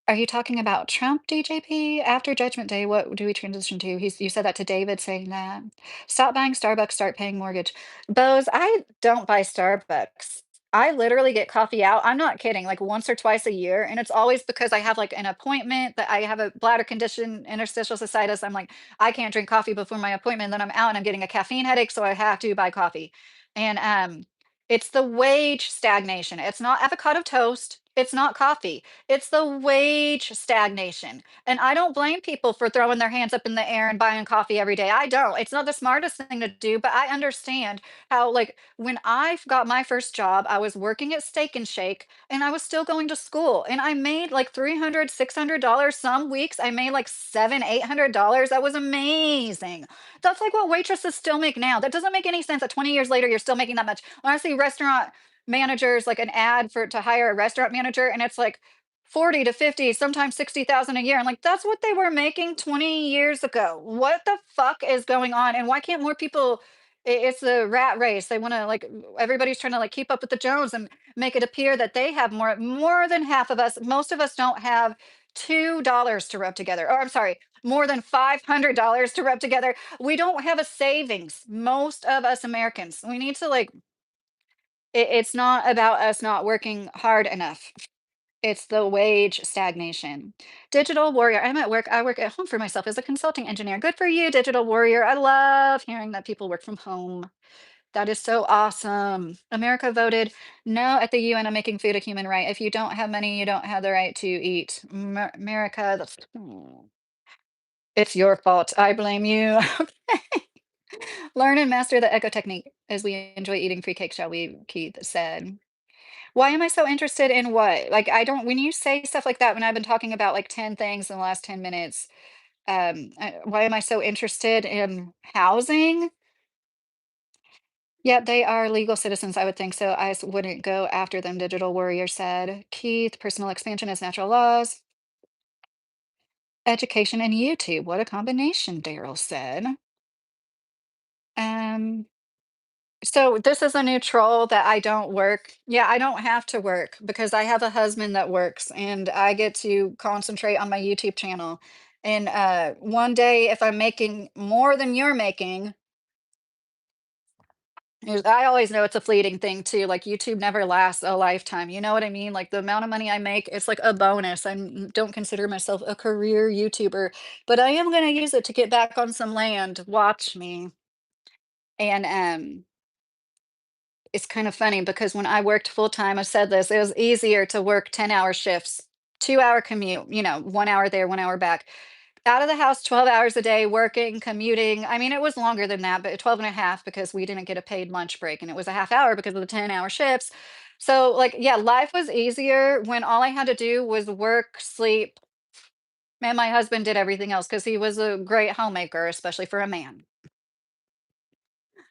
Are you talking about Trump, DJP? After Judgment Day, what do we transition to? You said that to David saying that. Stop buying Starbucks, start paying mortgage. Bose, I don't buy Starbucks. I literally get coffee out. I'm not kidding, like once or twice a year. And it's always because I have like an appointment that I have a bladder condition, interstitial cystitis. I'm like, I can't drink coffee before my appointment. Then I'm out and I'm getting a caffeine headache. So I have to buy coffee. And it's the wage stagnation. It's not avocado toast. It's not coffee. It's the wage stagnation. And I don't blame people for throwing their hands up in the air and buying coffee every day. I don't. It's not the smartest thing to do, but I understand how, like, when I got my first job, I was working at Steak and Shake and I was still going to school. And I made like $300, $600. Some weeks I made like seven, $800. That was amazing. That's like what waitresses still make now. That doesn't make any sense that 20 years later you're still making that much. When I see restaurant managers, like an ad for to hire a restaurant manager, and it's like 40 to 50, sometimes 60,000 a year. I'm like, that's what they were making 20 years ago. What the fuck is going on? And why can't more people? It's the rat race. They want to like everybody's trying to like keep up with the Jones and make it appear that they have more than half of us. Most of us don't have $2 to rub together. Or I'm sorry, more than $500 to rub together. We don't have a savings. Most of us Americans. We need to like it's not about us not working hard enough. It's the wage stagnation. Digital warrior. I'm at work. I work at home for myself as a consulting engineer. Good for you, digital warrior. I love hearing that people work from home. That is so awesome. America voted no at the UN on making food a human right. If you don't have money, you don't have the right to eat. America, that's, it's your fault. I blame you. Learn and master the echo technique as we enjoy eating free cake, shall we? Keith said. Why am I so interested in what? Like, I don't, when you say stuff like that, when I've been talking about like 10 things in the last 10 minutes, why am I so interested in housing? Yeah, they are legal citizens. I would think so. Wouldn't go after them, Digital Warrior said. Keith, personal expansion is natural laws, education, and YouTube. What a combination, Daryl said. Um, So this is a new troll that I don't work. Yeah, I don't have to work because I have a husband that works and I get to concentrate on my YouTube channel. And one day if I'm making more than you're making, I always know it's a fleeting thing too. Like YouTube never lasts a lifetime. You know what I mean? Like the amount of money I make, it's like a bonus. Don't consider myself a career YouTuber, but I am going to use it to get back on some land. Watch me. And it's kind of funny because when I worked full time, I said this, it was easier to work 10-hour shifts, 2 hour commute, 1 hour there, 1 hour back. Out of the house 12 hours a day, working, commuting. I mean, it was longer than that, but 12 and a half because we didn't get a paid lunch break and it was a half hour because of the 10-hour shifts. So, like, yeah, life was easier when all I had to do was work, sleep, and my husband did everything else because he was a great homemaker, especially for a man.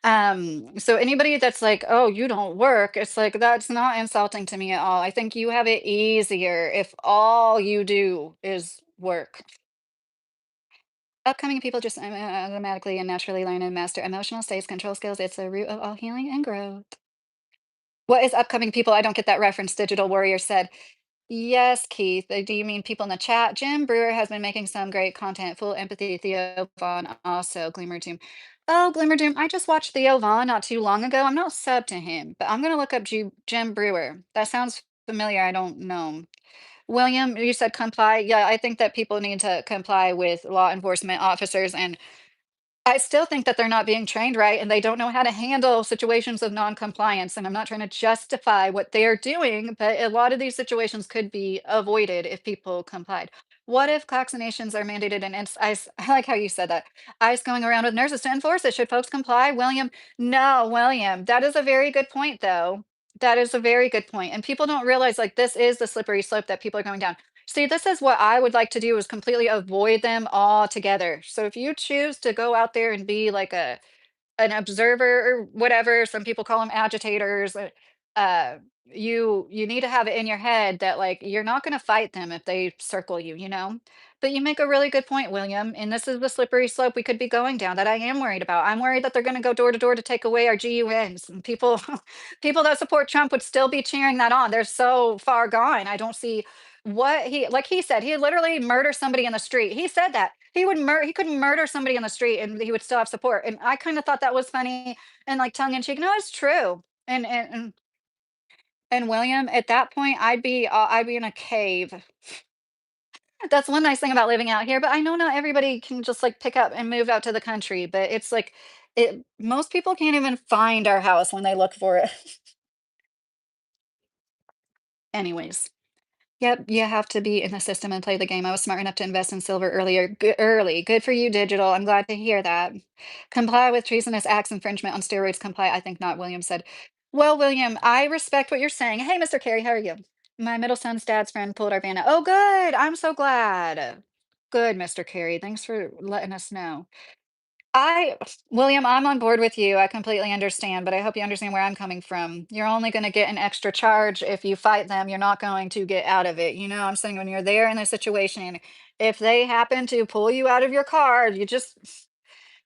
So anybody that's like, "Oh, you don't work," it's like, that's not insulting to me at all. I think you have it easier if all you do is work. Upcoming people just automatically and naturally learn and master emotional states, control skills. It's the root of all healing and growth. What is upcoming people? I don't get that reference, Digital Warrior said. Yes, Keith. Do you mean people in the chat? Jim Brewer has been making some great content. Full empathy. Theo Vaughn also. Glimmer Doom. Oh, Glimmer Doom. I just watched Theo Vaughn not too long ago. I'm not sub to him, but I'm gonna look up Jim Brewer. That sounds familiar. I don't know. William, you said comply. Yeah, I think that people need to comply with law enforcement officers, and I still think that they're not being trained right and they don't know how to handle situations of non-compliance. And I'm not trying to justify what they're doing, but a lot of these situations could be avoided if people complied. What if vaccinations are mandated and ICE? I like how you said that. ICE going around with nurses to enforce it. Should folks comply? William, no, William. That is a very good point, though. That is a very good point. And people don't realize like this is the slippery slope that people are going down. See, this is what I would like to do is completely avoid them altogether. So if you choose to go out there and be like an observer or whatever, some people call them agitators, you need to have it in your head that like you're not going to fight them if they circle you, you know? But you make a really good point, William, and this is the slippery slope we could be going down that I am worried about. I'm worried that they're going to go door to door to take away our GUNs and people people that support Trump would still be cheering that on. They're so far gone. I don't see what he like he said he literally murder somebody in the street. He said that he could murder somebody in the street and he would still have support. And I kind of thought that was funny and like tongue in cheek. No, it's true. And William, at that point, I'd be in a cave. That's one nice thing about living out here. But I know not everybody can just like pick up and move out to the country. But it's like it. Most people can't even find our house when they look for it. Anyways. Yep, you have to be in the system and play the game. I was smart enough to invest in silver earlier, early. Good for you, digital. I'm glad to hear that. Comply with treasonous acts, infringement on steroids. Comply. I think not. William said. Well, William, I respect what you're saying. Hey, Mr. Carey, how are you? My middle son's dad's friend pulled our van out. Oh, good. I'm so glad. Good, Mr. Carey. Thanks for letting us know. I William, I'm on board with you. I completely understand, but I hope you understand where I'm coming from. You're only going to get an extra charge if you fight them. You're not going to get out of it. You know, I'm saying when you're there in the situation, if they happen to pull you out of your car, you just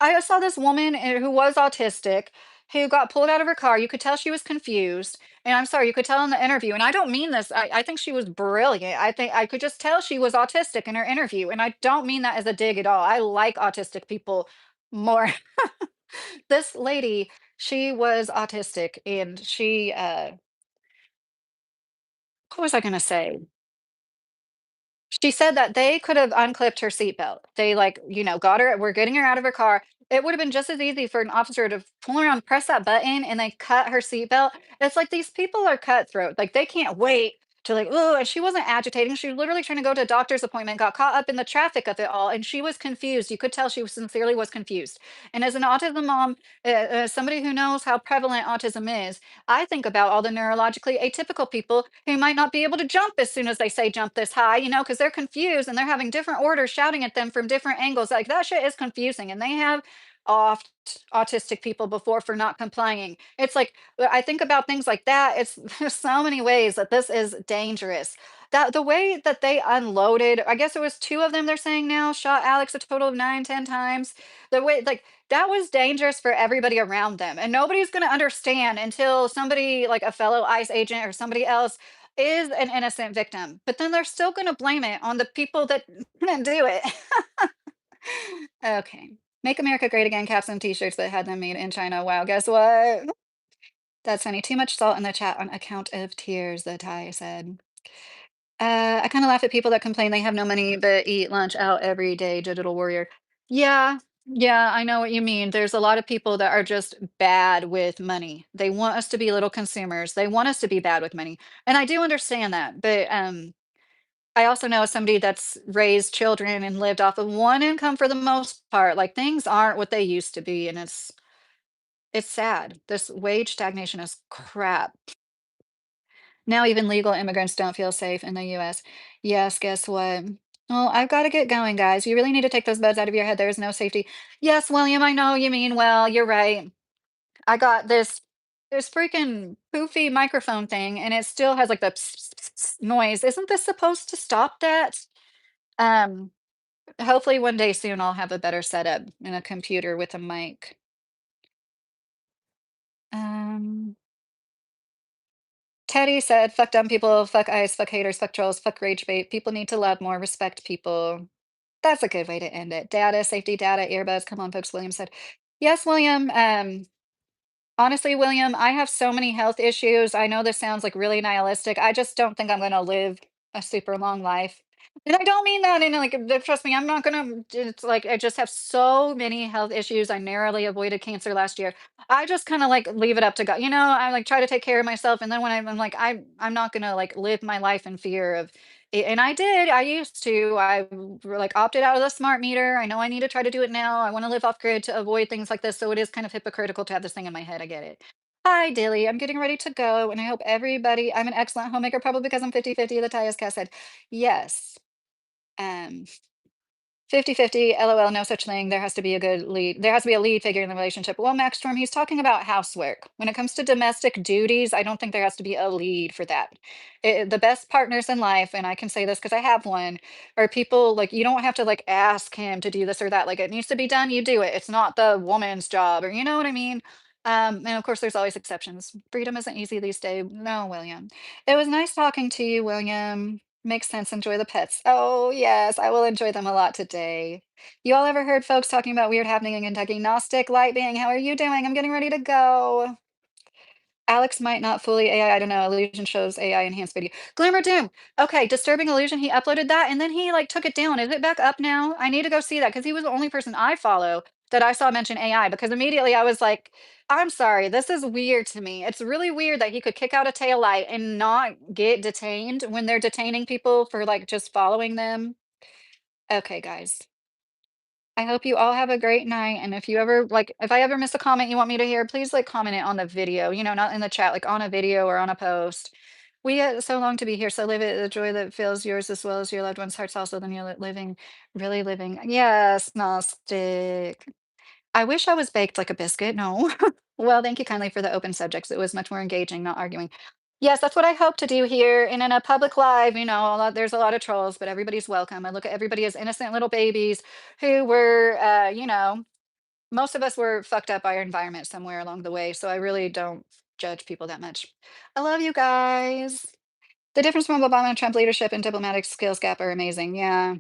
I saw this woman who was autistic who got pulled out of her car. You could tell she was confused. And I'm sorry, you could tell in the interview. And I don't mean this. I think she was brilliant. I think I could just tell she was autistic in her interview. And I don't mean that as a dig at all. I like autistic people more. This lady, she was autistic and what was I gonna say? She said that they could have unclipped her seatbelt. They, like, you know, got her we're getting her out of her car. It would have been just as easy for an officer to pull around, press that button, and they cut her seatbelt. It's like these people are cutthroat. Like, they can't wait to, like, "Oh," and she wasn't agitating. She was literally trying to go to a doctor's appointment, got caught up in the traffic of it all, and she was confused. You could tell she was sincerely was confused. And as an autism mom, somebody who knows how prevalent autism is, I think about all the neurologically atypical people who might not be able to jump as soon as they say jump this high, you know, because they're confused and they're having different orders shouting at them from different angles. Like that shit is confusing. And they have oft autistic people before for not complying. It's like I think about things like that. It's there's so many ways that this is dangerous. That the way that they unloaded, I guess it was two of them they're saying now, shot Alex a total of 9, 10 times. The way like that was dangerous for everybody around them. And nobody's going to understand until somebody like a fellow ICE agent or somebody else is an innocent victim. But then they're still going to blame it on the people that didn't do it. Okay. Make America Great Again caps and t-shirts that had them made in China. Wow, guess what? That's funny. Too much salt in the chat on account of tears, the Thai said. I kind of laugh at people that complain they have no money but eat lunch out every day, Digital Warrior. Yeah, yeah, I know what you mean. There's a lot of people that are just bad with money. They want us to be little consumers. They want us to be bad with money. And I do understand that. But I also know somebody that's raised children and lived off of one income for the most part. Like things aren't what they used to be. And it's sad. This wage stagnation is crap. Now even legal immigrants don't feel safe in the US. Yes, guess what? Well, I've got to get going, guys. You really need to take those buds out of your head. There is no safety. Yes, William, I know you mean well. You're right. I got this freaking poofy microphone thing, and it still has like the noise. Isn't this supposed to stop that? Um, Hopefully one day soon I'll have a better setup and a computer with a mic. Um, Teddy said, fuck dumb people, fuck ice, fuck haters, fuck trolls, fuck rage bait. People need to love more, respect people. That's a good way to end it. Data, safety data, earbuds. Come on, folks. William said, yes, William. Honestly, William, I have so many health issues. I know this sounds like really nihilistic. I just don't think I'm going to live a super long life. And I don't mean that in like, trust me, I'm not going to, it's like, I just have so many health issues. I narrowly avoided cancer last year. I just kind of like leave it up to God. I like try to take care of myself. And then when I'm like, I'm not going to like live my life in fear of it. And I did, I used to, like opted out of the smart meter. I know I need to try to do it now. I want to live off grid to avoid things like this. So it is kind of hypocritical to have this thing in my head. I get it. Hi, Dilly. I'm getting ready to go. And I hope everybody, I'm an excellent homemaker, probably because I'm 50-50. The Tyus cast said, yes. Um, 50-50, LOL, no such thing. There has to be a good lead. There has to be a lead figure in the relationship. Well, Max Storm, he's talking about housework. When it comes to domestic duties, I don't think there has to be a lead for that. The best partners in life, and I can say this because I have one, are people like you don't have to like ask him to do this or that. Like it needs to be done, you do it. It's not the woman's job, or you know what I mean? And of course, there's always exceptions. Freedom isn't easy these days. No, William. It was nice talking to you, William. Makes sense, enjoy the pets. Oh, yes, I will enjoy them a lot today. You all ever heard folks talking about weird happening in Kentucky? Gnostic Light Being, how are you doing? I'm getting ready to go. Alex might not fully AI, I don't know. Illusion shows AI enhanced video. Glamour Doom. Okay, Disturbing Illusion. He uploaded that and then he like took it down. Is it back up now? I need to go see that because he was the only person I follow that I saw mention AI because immediately I was like, I'm sorry, this is weird to me. It's really weird that he could kick out a tail light and not get detained when they're detaining people for like just following them. Okay, guys. I hope you all have a great night. And if you ever like, if I ever miss a comment you want me to hear, please like comment it on the video, not in the chat, like on a video or on a post. We get so long to be here. So live it, the joy that fills yours as well as your loved ones' hearts, also, then you're living, really living. Yes, Gnostic. I wish I was baked like a biscuit. No. Well, thank you kindly for the open subjects. It was much more engaging, not arguing. Yes, that's what I hope to do here. And in a public live, there's a lot of trolls, but everybody's welcome. I look at everybody as innocent little babies who were, most of us were fucked up by our environment somewhere along the way. So I really don't judge people that much. I love you guys. The difference from Obama and Trump leadership and diplomatic skills gap are amazing. Yeah.